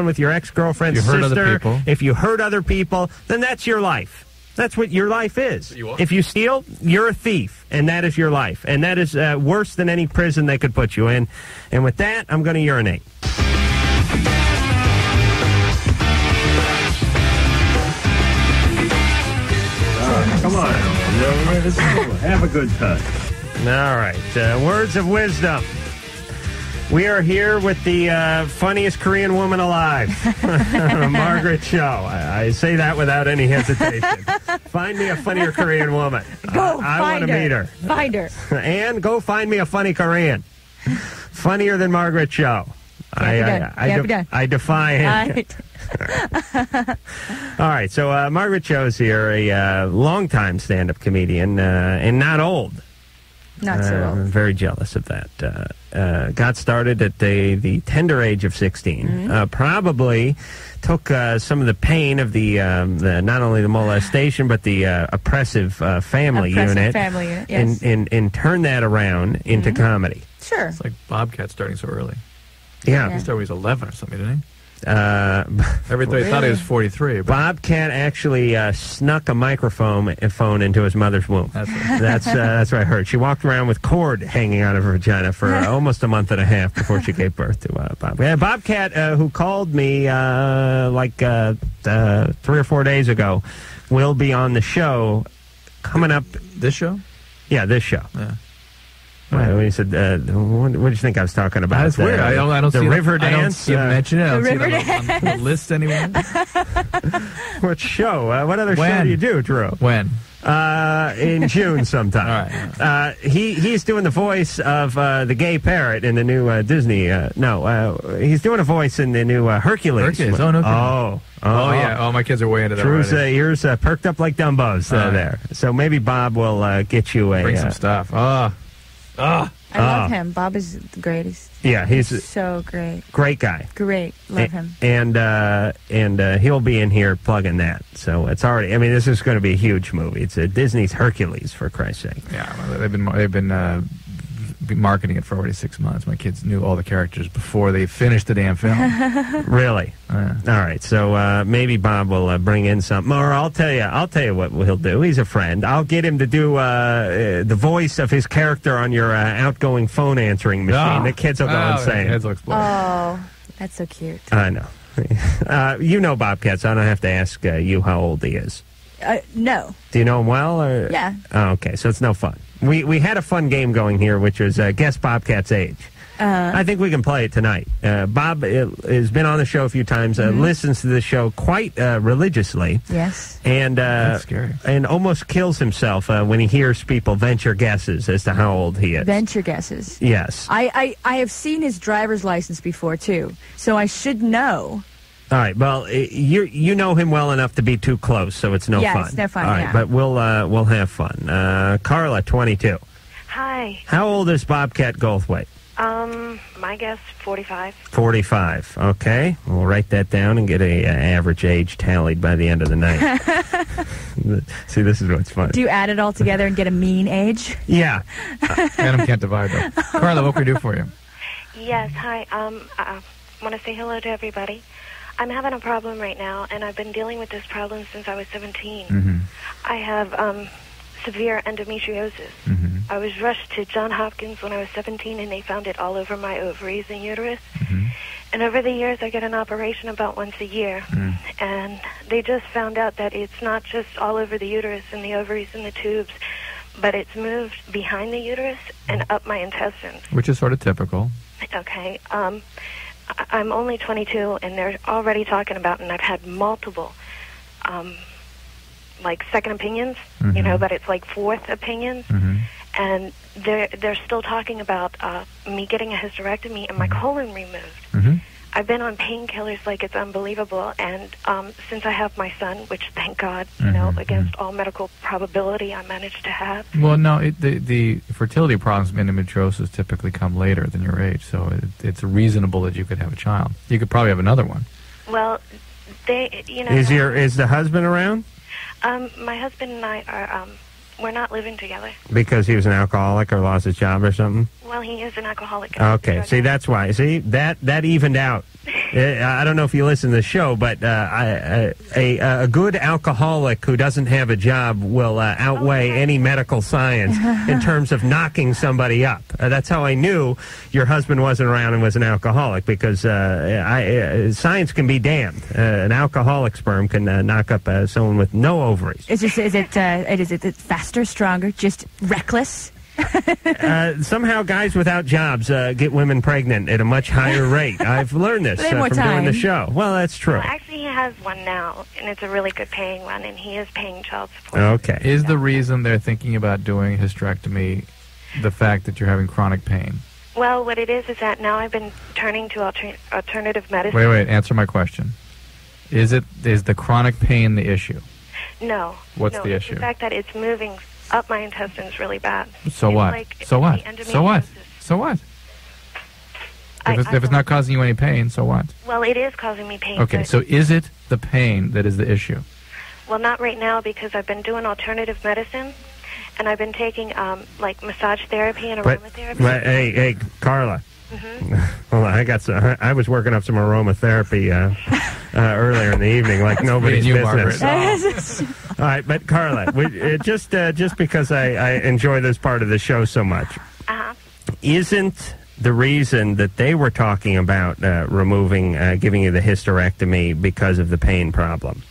with your ex-girlfriend's sister, if you hurt other people, then that's your life. That's what your life is. If you steal, you're a thief, and that is your life. And that is worse than any prison they could put you in. And with that, I'm going to urinate. Come on. Have a good time. All right. Words of wisdom. We are here with the funniest Korean woman alive, Margaret Cho. I say that without any hesitation. Find me a funnier Korean woman. I want to meet her. Find her. And go find me a funny Korean. Funnier than Margaret Cho. I defy him. All right, so Margaret Cho's here, a longtime stand-up comedian, and not old. Not so old. I'm very jealous of that. Got started at the tender age of 16. Mm-hmm. Probably took some of the pain of the not only the molestation but the oppressive family unit, yes. and turned that around into comedy. Sure. It's like Bobcat starting so early. Yeah. He started when he was 11 or something, didn't he? Everybody thought he was 43. But Bobcat actually snuck a microphone into his mother's womb. That's what I heard. She walked around with cord hanging out of her vagina for almost a month and a half before she gave birth to Bobcat. Bobcat, who called me 3 or 4 days ago, will be on the show coming up. This show? Yeah, this show. Yeah. When you said, what did you think I was talking about? That's weird. I don't the see river that, dance. I don't mention it. I don't The see river that on the list anywhere. What show? What other show do you do, Drew? When? In June sometime. All right. He's doing the voice of the gay parrot in the new Disney. He's doing a voice in the new Hercules. Hercules. Oh, no kidding. Oh, yeah. Oh, my kids are way into that. Drew's ears perked up like Dumbo's there. So maybe Bob will get you bring some stuff. I love him. Bob is the greatest. Yeah, he's so great. Great guy. Great. Love him. And he'll be in here plugging that. So it's already. I mean, this is going to be a huge movie. It's Disney's Hercules, for Christ's sake. Yeah, they've been marketing it for already 6 months. My kids knew all the characters before they finished the damn film. Really? All right. So maybe Bob will bring in something, or I'll tell you what he'll do. He's a friend. I'll get him to do the voice of his character on your outgoing phone answering machine. The kids will go insane. Heads will explode. Oh, that's so cute. I know. You know Bobcat, so I don't have to ask you how old he is. No. Do you know him well? Or? Yeah. Oh, okay, so it's no fun. We had a fun game going here, which was guess Bobcat's age. I think we can play it tonight. Bob has been on the show a few times, listens to the show quite religiously. Yes. And That's scary. And almost kills himself when he hears people venture guesses as to how old he is. Venture guesses. Yes. I have seen his driver's license before, too, so I should know. All right. Well, you know him well enough to be too close, so it's no fun. Yeah, it's no fun, All right, yeah. but we'll have fun. Carla, 22. Hi. How old is Bobcat Goldthwait? My guess, 45. 45. Okay. We'll write that down and get a average age tallied by the end of the night. See, this is what's funny. Do you add it all together and get a mean age? Yeah. Adam can't divide, though. Carla, what can we do for you? Yes, hi. I want to say hello to everybody. I'm having a problem right now, and I've been dealing with this problem since I was 17. Mm-hmm. I have severe endometriosis. Mm-hmm. I was rushed to Johns Hopkins when I was 17, and they found it all over my ovaries and uterus. Mm-hmm. And over the years, I get an operation about once a year. And they just found out that it's not just all over the uterus and the ovaries and the tubes, but it's moved behind the uterus and up my intestines. Which is sort of typical. Okay. I'm only 22, and they're already talking about, and I've had multiple, like second opinions, you know, but it's like fourth opinions, and they're still talking about me getting a hysterectomy and my colon removed. I've been on painkillers like it's unbelievable, and since I have my son, which thank God, you know, against all medical probability, I managed to have. Well, no, the fertility problems of endometriosis typically come later than your age, so it's reasonable that you could have a child. You could probably have another one. Well, they, you know. Is the husband around? My husband and I are, we're not living together. Because he was an alcoholic or lost his job or something? Well, he is an alcoholic. Okay, see, that's why. See, that evened out. I don't know if you listen to the show, but a good alcoholic who doesn't have a job will outweigh any medical science in terms of knocking somebody up. That's how I knew your husband wasn't around and was an alcoholic, because science can be damned. An alcoholic sperm can knock up someone with no ovaries. Is it faster, stronger, just reckless? Somehow guys without jobs get women pregnant at a much higher rate. I've learned this from doing the show. Well, that's true. Well, actually, he has one now, and it's a really good paying one, and he is paying child support. Okay. Is the reason they're thinking about doing hysterectomy the fact that you're having chronic pain? Well, what it is that now I've been turning to alternative medicine. Wait, answer my question. Is the chronic pain the issue? No. What's the issue? The fact that it's moving up my intestines really bad. So what? So what? So what? So what? If it's not causing you any pain, so what? Well, it is causing me pain. Okay, so is it the pain that is the issue? Well, not right now, because I've been doing alternative medicine, and I've been taking like massage therapy and aromatherapy. Hey, Carla. Well, I was working up some aromatherapy earlier in the evening, like nobody's business. All right, but Carla, just because I enjoy this part of the show so much, isn't the reason that they were talking about giving you the hysterectomy because of the pain problem?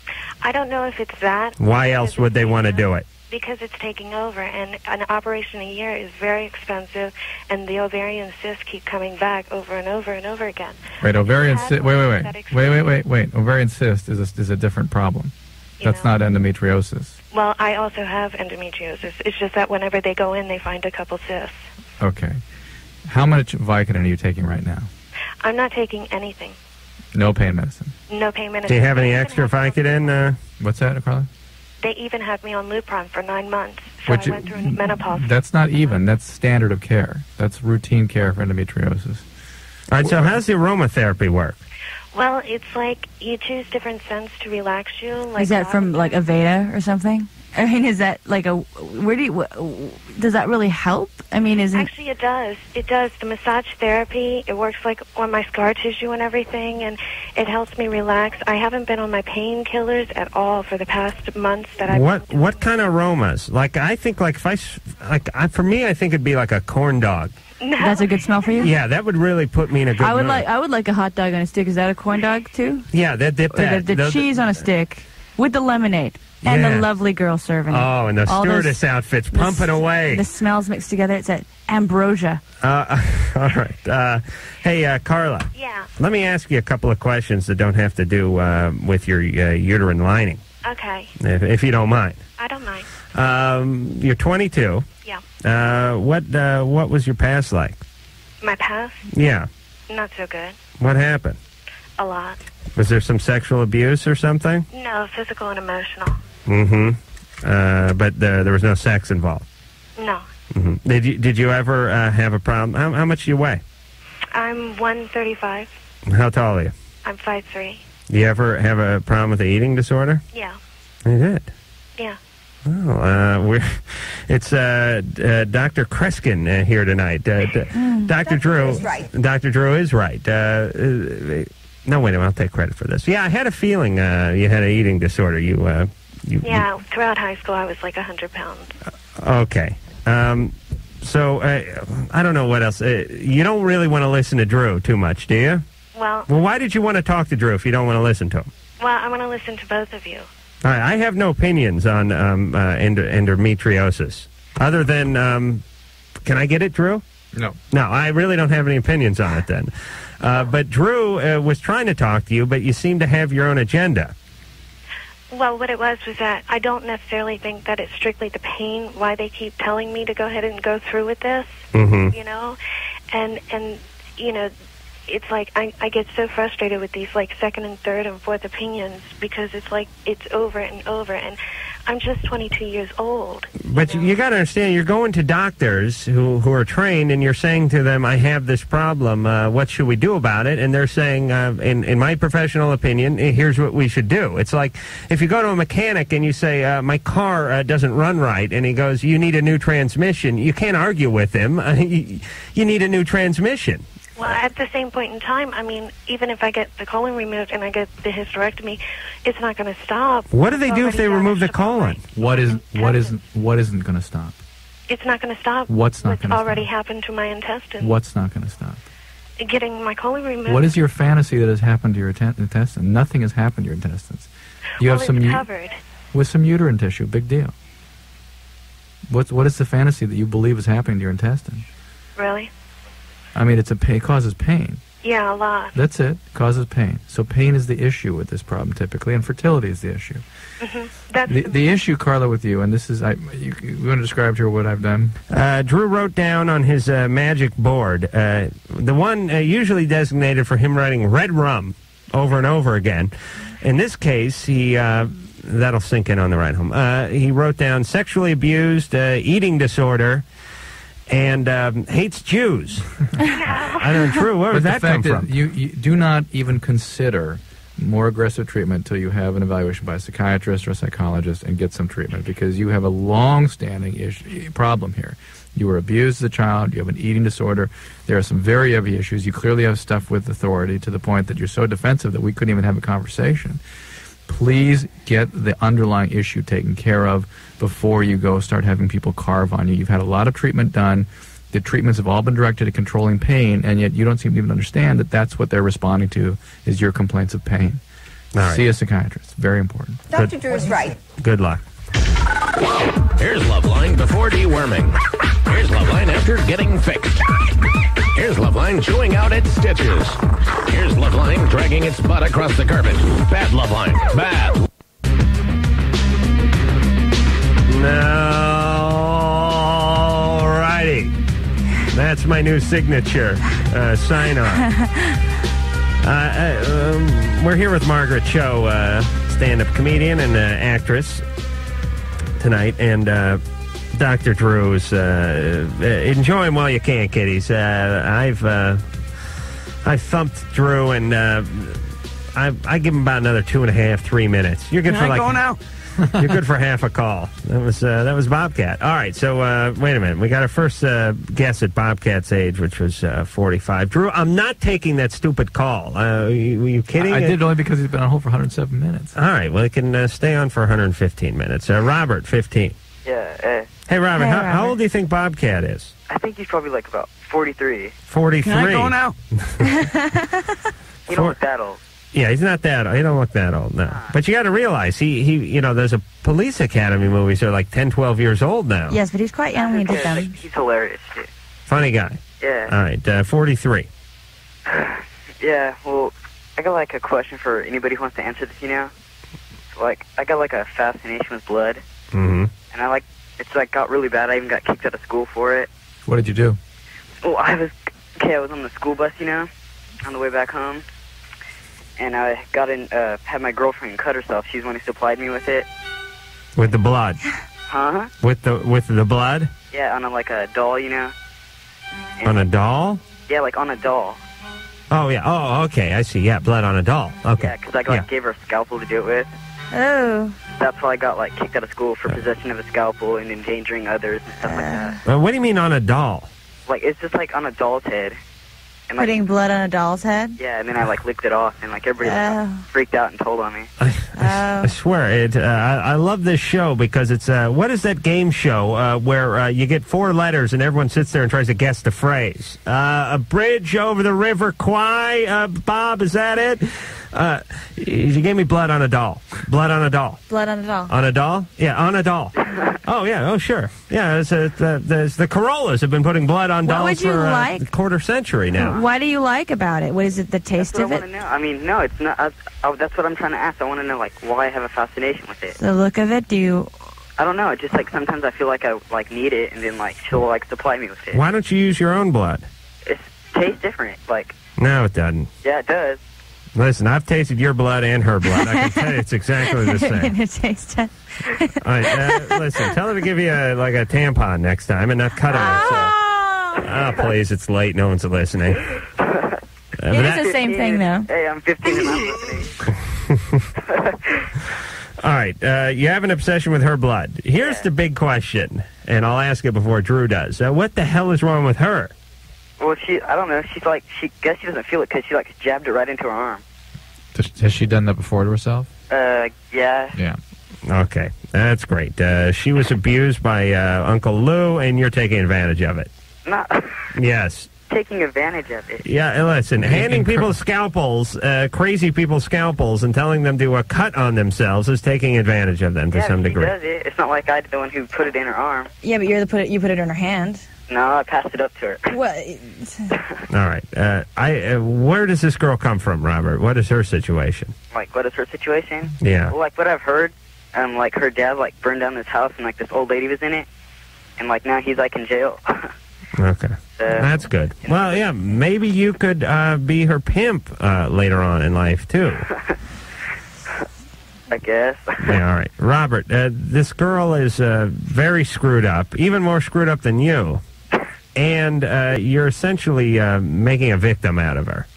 I don't know if it's that. Why else would they want to do it? Because it's taking over, and an operation a year is very expensive, and the ovarian cysts keep coming back over and over and over again. Wait, ovarian cyst. Wait. Ovarian cyst is a different problem. That's not endometriosis. Well, I also have endometriosis. It's just that whenever they go in, they find a couple cysts. Okay. How much Vicodin are you taking right now? I'm not taking anything. No pain medicine. No pain medicine. Do you have any extra Vicodin? What's that, Carla? They even had me on Lupron for 9 months, so I went through menopause. That's not even. That's standard of care. That's routine care for endometriosis. All right, so how's the aromatherapy work? Well, it's like you choose different scents to relax you. Like is that from like Aveda or something? I mean, is that like does that really help? I mean, Actually, it does. It does. The massage therapy, it works like on my scar tissue and everything, and it helps me relax. I haven't been on my painkillers at all for the past months that I've What kind of aromas? Like, I think, for me, I think it'd be like a corn dog. No. That's a good smell for you? Yeah, that would really put me in a good mood. I would like a hot dog on a stick. Is that a corn dog, too? Yeah, they dip that. The cheese on a stick. with the lemonade and the lovely girl serving it. Oh, and the All stewardess those- outfits pumping away. The smells mixed together. It's at ambrosia. All right. Hey, Carla. Yeah. Let me ask you a couple of questions that don't have to do with your uterine lining, Okay. if you don't mind. I don't mind. You're 22. Yeah. What was your past like? My past? Yeah. Not so good. What happened? A lot. Was there some sexual abuse or something? No, physical and emotional. Mm-hmm. But there was no sex involved. No. Mm-hmm. Did you ever have a problem? How much do you weigh? I'm 135. How tall are you? I'm 5'3". You ever have a problem with the eating disorder? Yeah. You did. Yeah. Oh, it's Dr. Kreskin here tonight. Dr. Drew is right. Dr. Drew is right. No, wait a minute. I'll take credit for this. Yeah, I had a feeling you had an eating disorder. Yeah, throughout high school I was like 100 pounds. Okay. So I don't know what else. You don't really want to listen to Drew too much, do you? Well, why did you want to talk to Drew if you don't want to listen to him? well, I want to listen to both of you. All right, I have no opinions on endometriosis, other than, can I get it, Drew? No. No, I really don't have any opinions on it then. But Drew was trying to talk to you, but you seem to have your own agenda. Well, what it was that I don't necessarily think that it's strictly the pain, why they keep telling me to go ahead and go through with this, Mm-hmm. you know? And you know, it's like I get so frustrated with these like second and third and fourth opinions because it's like it's over and over, and I'm just 22 years old. But you got to understand, you're going to doctors who are trained, and you're saying to them, I have this problem, what should we do about it? And they're saying, in my professional opinion, here's what we should do. It's like if you go to a mechanic and you say, my car doesn't run right, and he goes, you need a new transmission. You can't argue with him. You need a new transmission. Well, at the same point in time, I mean, even if I get the colon removed and I get the hysterectomy, it's not going to stop. What do they do if they remove the colon? What isn't going to stop? It's not going to stop. What's not going to already happened to my intestines. What's not going to stop? Getting my colon removed. What is your fantasy that has happened to your intestines? Nothing has happened to your intestines. You have some it's covered. with some uterine tissue. Big deal. What is the fantasy that you believe is happening to your intestine? Really? I mean, it causes pain. Yeah, a lot. That's it. Causes pain. So pain is the issue with this problem typically, and fertility is the issue. Mm-hmm. That's The issue, Carla, with you, and this is, you want to describe to her what I've done? Drew wrote down on his magic board, the one usually designated for him writing red rum over and over again. In this case, that'll sink in on the ride home. He wrote down sexually abused, eating disorder, and hates Jews. I don't know, Drew, where did that come from? You do not even consider more aggressive treatment until you have an evaluation by a psychiatrist or a psychologist and get some treatment, because you have a long-standing problem here. You were abused as a child. You have an eating disorder. There are some very heavy issues. You clearly have stuff with authority to the point that you're so defensive that we couldn't even have a conversation. Please get the underlying issue taken care of before you go start having people carve on you. You've had a lot of treatment done. The treatments have all been directed at controlling pain, and yet you don't seem to even understand that that's what they're responding to is your complaints of pain. All right. See a psychiatrist. Very important. Dr. Drew is right. Good luck. Here's Loveline before deworming. Here's Loveline after getting fixed. Here's Loveline chewing out its stitches. Here's Loveline dragging its butt across the carpet. Bad Loveline. Bad. All righty. That's my new signature sign-on. We're here with Margaret Cho, stand-up comedian and actress tonight, and Dr. Drew's enjoy him while you can, kiddies. I thumped Drew, and I give him about another 2.5, 3 minutes. You're good Can for I go now? You're good for half a call. That was Bobcat. All right, so wait a minute. We got our first guess at Bobcat's age, which was 45. Drew, I'm not taking that stupid call. Were you kidding? I did only because he's been on hold for 107 minutes. All right, well, he can stay on for 115 minutes. Robert, 15. Yeah. Hey, Robert, how old do you think Bobcat is? I think he's probably like about 43. 43. Can I go now? You don't look that old. Yeah, he's not that old. He don't look that old, no. But you got to realize, he there's a Police Academy movies that are like 10, 12 years old now. Yes, but he's quite young when he did them. He's hilarious, too. Funny guy. Yeah. All right, 43. Yeah, well, I got, like, a question for anybody who wants to answer this, Like, I got, like, a fascination with blood. Mm-hmm. And it's, like, got really bad. I even got kicked out of school for it. What did you do? Well, I was on the school bus, on the way back home. And I had my girlfriend cut herself. She's the one who supplied me with it. With the blood? Huh? With the blood? Yeah, on a doll, And on a doll? Yeah, like on a doll. Oh, yeah. Oh, okay. I see. Yeah, blood on a doll. Okay. Yeah, because I gave her a scalpel to do it with. Oh. That's why I got, kicked out of school for possession of a scalpel and endangering others and stuff like that. What do you mean on a doll? It's just, on a doll's head. And, Putting blood on a doll's head? Yeah, and then I, licked it off, and, everybody freaked out and told on me. I swear, I love this show because it's, what is that game show where you get 4 letters and everyone sits there and tries to guess the phrase? A bridge over the River Kwai, Bob, is that it? You gave me blood on a doll. Blood on a doll. Blood on a doll. On a doll? Yeah, on a doll. Oh, yeah. Oh, sure. Yeah, the Carollas have been putting blood on dolls for a quarter century now. What do you like about it? What is it, the taste of it? I want to know. I mean, no, it's not. That's what I'm trying to ask. I want to know, why I have a fascination with it. The look of it? Do you... I don't know. It's just, sometimes I feel like I, need it, and then, she'll, supply me with it. Why don't you use your own blood? It tastes different. No, it doesn't. Yeah, it does. Listen, I've tasted your blood and her blood. I can tell you it's exactly the same. It tastes All right, listen, tell her to give you a tampon next time and not cut on it. Please, it's late. No one's listening. It is the same thing, though. Hey, I'm 15 and I'm listening. All right, you have an obsession with her blood. Here's the big question, and I'll ask it before Drew does. What the hell is wrong with her? Well, I don't know. She's she guess she doesn't feel it because she jabbed it right into her arm. Has she done that before to herself? Yeah. Yeah. Okay, that's great. She was abused by Uncle Lou, and you're taking advantage of it. Not. Yes. Taking advantage of it. Yeah, listen, handing people scalpels, crazy people scalpels, and telling them to cut on themselves is taking advantage of them to some degree. Does it. It's not like I'm the one who put it in her arm. Yeah, but you put it in her hand. No, I passed it up to her. What? All right. Where does this girl come from, Robert? What is her situation? What is her situation? Yeah. Well, what I've heard, her dad, burned down this house, and, this old lady was in it, and, now he's, in jail. Okay. That's good. Well, yeah, maybe you could be her pimp later on in life, too. I guess. Yeah, all right. Robert, this girl is very screwed up, even more screwed up than you. And you're essentially making a victim out of her.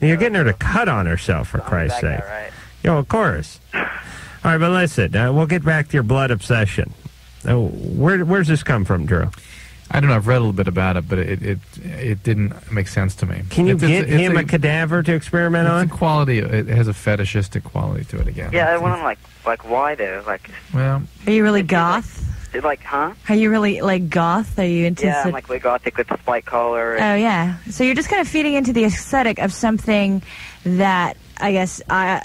You're getting her to cut on herself, for Christ's sake. Right. Of course. All right, but listen, we'll get back to your blood obsession. Where's this come from, Drew? I don't know. I've read a little bit about it, but it didn't make sense to me. Can you get him a cadaver to experiment on? It's a quality. It has a fetishistic quality to it again. Yeah, I want to why though? Well, are you really goth? Huh? Are you really goth? Are you into? Yeah, I'm way gothic with the spike collar. Oh yeah. So you're just kind of feeding into the aesthetic of something that I guess but I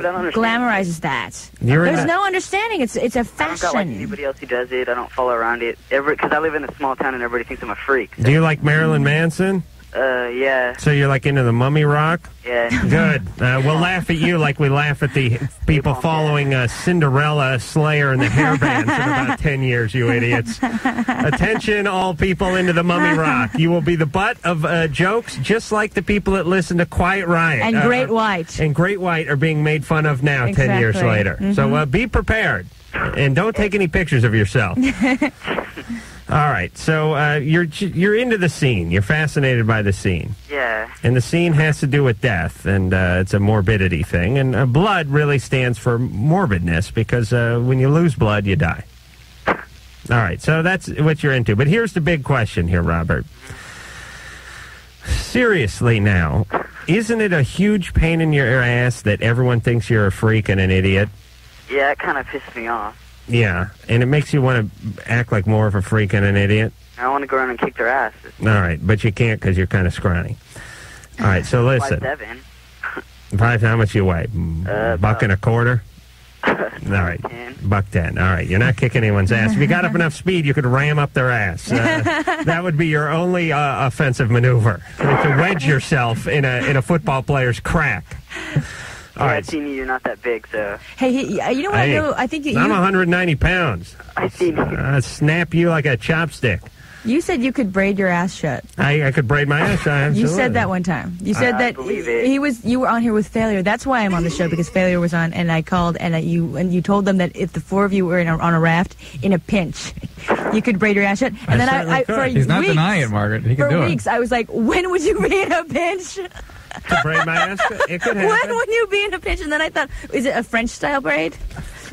don't glamorizes that. There's no understanding. It's a fashion. I don't got anybody else who does it. I don't follow around it. Because I live in a small town and everybody thinks I'm a freak. So. Do you like Marilyn Manson? Yeah. So you're into the mummy rock? Yeah. Good. We'll laugh at you like we laugh at the people following Cinderella, Slayer, and the hair bands in about 10 years, you idiots. Attention, all people into the mummy rock. You will be the butt of jokes just like the people that listen to Quiet Riot. And Great White. And Great White are being made fun of now, exactly. 10 years later. Mm-hmm. So be prepared. And don't take any pictures of yourself. All right, so you're into the scene. You're fascinated by the scene. Yeah. And the scene has to do with death, and it's a morbidity thing. And blood really stands for morbidness because when you lose blood, you die. All right, so that's what you're into. But here's the big question here, Robert. Seriously now, isn't it a huge pain in your ass that everyone thinks you're a freak and an idiot? Yeah, it kind of pisses me off. Yeah, and it makes you want to act like more of a freak and an idiot? I want to go around and kick their asses. All right, but you can't because you're kind of scrawny. All right, so listen. 5'7". How much you weigh? Buck and a quarter? All right. $1.10. All right. You're not kicking anyone's ass. If you got up enough speed, you could ram up their ass. That would be your only offensive maneuver. To wedge yourself in a football player's crack. All right. I've seen you. You're not that big, so. Hey, you know what I know? I think I'm 190 pounds. I've seen you. I'd snap you like a chopstick. You said you could braid your ass shut. I could braid my ass shut. You said that one time. You said that you were on here with Failure. That's why I'm on the show, because Failure was on, and I called, and you told them that if the four of you were on a raft in a pinch, you could braid your ass shut. And then I for He's not weeks, denying it, Margaret. He can do for it. weeks, I was like, when would you be in a pinch? To braid my ass? It could happen. When would you be in a pinch? And then I thought, is it a French style braid?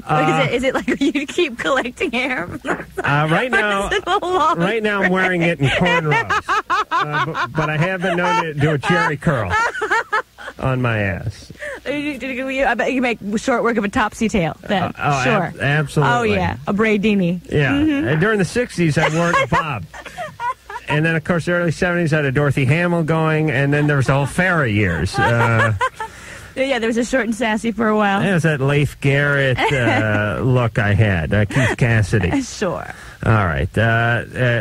Is it like you keep collecting hair? Right now I'm wearing it in cornrows, but I have been known to do a jerry curl on my ass. I bet you make short work of a topsy tail. Then sure, absolutely. Oh yeah, a braidini. Yeah, and during the '60s I wore a bob. And then, of course, the early 70s I had a Dorothy Hamill going, and then there was the whole Farrah years. Yeah, there was a short and sassy for a while. There's that Leif Garrett look I had, Keith Cassidy. Sure. All right.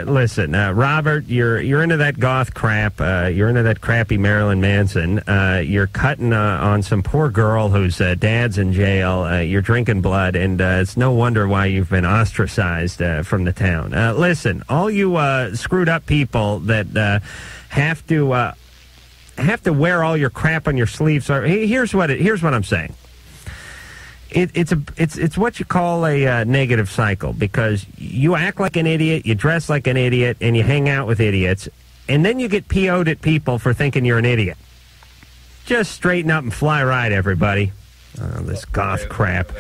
Listen, Robert, you're into that goth crap. You're into that crappy Marilyn Manson. You're cutting on some poor girl whose dad's in jail. You're drinking blood, and it's no wonder why you've been ostracized from the town. Listen, all you screwed up people that have to wear all your crap on your sleeves. Here's what I'm saying. It's what you call a negative cycle, because you act like an idiot, you dress like an idiot, and you hang out with idiots, and then you get PO'd at people for thinking you're an idiot. Just straighten up and fly right, everybody. This goth crap.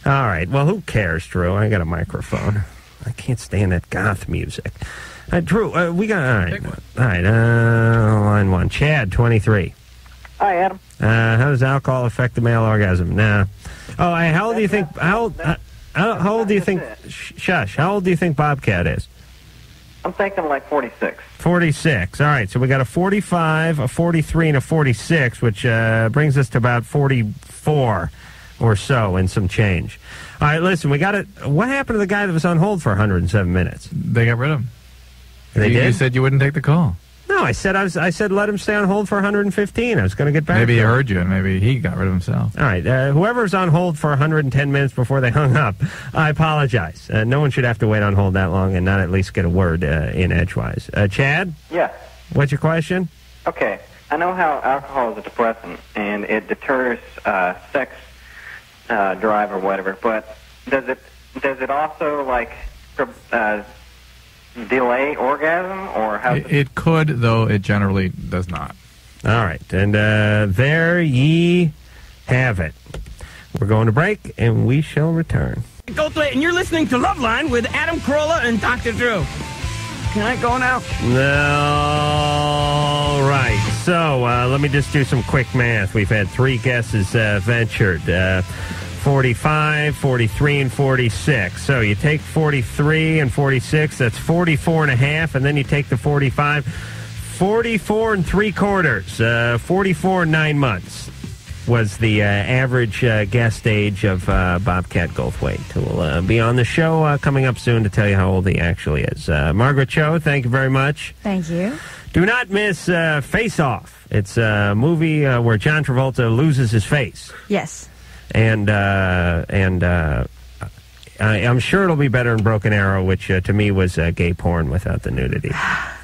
All right, well, who cares, Drew? I got a microphone. I can't stand that goth music. Drew, we got... All right, line one. Chad, 23. Hi, Adam. How does alcohol affect the male orgasm? Nah. Oh, how old do you think? How old do you think? Shush. How old do you think Bobcat is? I'm thinking like 46. 46. All right. So we got a 45, a 43, and a 46, which brings us to about 44 or so and some change. All right. Listen, we got it. What happened to the guy that was on hold for 107 minutes? They got rid of him. They did? You said you wouldn't take the call. No, I said let him stay on hold for 115. I was going to get back. Maybe he heard you, and maybe he got rid of himself. All right, whoever's on hold for 110 minutes before they hung up, I apologize. No one should have to wait on hold that long and not at least get a word in edgewise. Chad? Yeah. What's your question? Okay. I know how alcohol is a depressant, and it deters sex drive or whatever, but does it also, like, delay orgasm, or how? It could, though it generally does not. All right, and there ye have it. We're going to break, and we shall return. And you're listening to Loveline with Adam Carolla and Dr. Drew. Can I go now? All right. So let me just do some quick math. We've had three guesses ventured. 45, 43, and 46. So you take 43 and 46, that's 44 and a half, and then you take the 45, 44 and 3/4, 44 and 9 months was the average guest age of Bobcat Goldthwait, who will be on the show coming up soon to tell you how old he actually is. Margaret Cho, thank you very much. Thank you. Do not miss Face Off. It's a movie where John Travolta loses his face. Yes. And I'm sure it'll be better in Broken Arrow, which to me was gay porn without the nudity.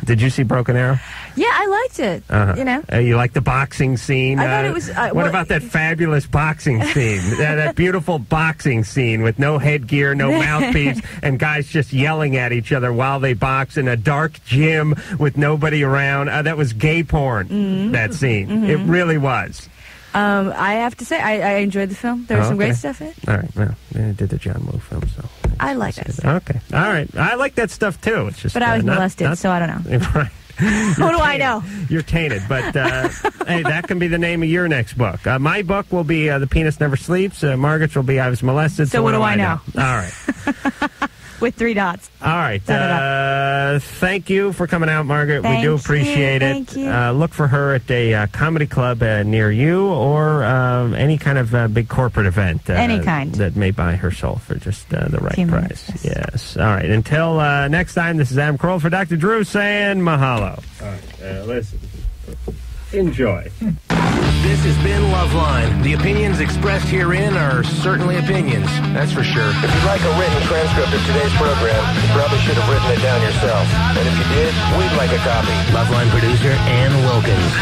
Did you see Broken Arrow? Yeah, I liked it. You know, you like the boxing scene? I thought it was. What about that fabulous boxing scene? that beautiful boxing scene with no headgear, no mouthpiece, and guys just yelling at each other while they box in a dark gym with nobody around. That was gay porn. That scene. It really was. I have to say, I enjoyed the film. There was some great stuff in it. All right, well, I did the John Woo film, so... I like that stuff. Okay, all right. I like that stuff, too. It's just, but I was molested, so I don't know. Right. What do I know? You're tainted, but, hey, that can be the name of your next book. My book will be The Penis Never Sleeps. Margaret's will be I Was Molested, so what do I know? All right. with 3 dots. All right. Thank you for coming out, Margaret. We do appreciate it. Thank you. Look for her at a comedy club near you or any kind of big corporate event. Any kind. That may buy her soul for just the right price. Yes. All right. Until next time, this is Adam Carolla for Dr. Drew saying mahalo. All right. Listen. Enjoy. This has been Loveline. The opinions expressed herein are certainly opinions, that's for sure. If you'd like a written transcript of today's program, you probably should have written it down yourself. And if you did, we'd like a copy. Loveline producer Ann Wilkins.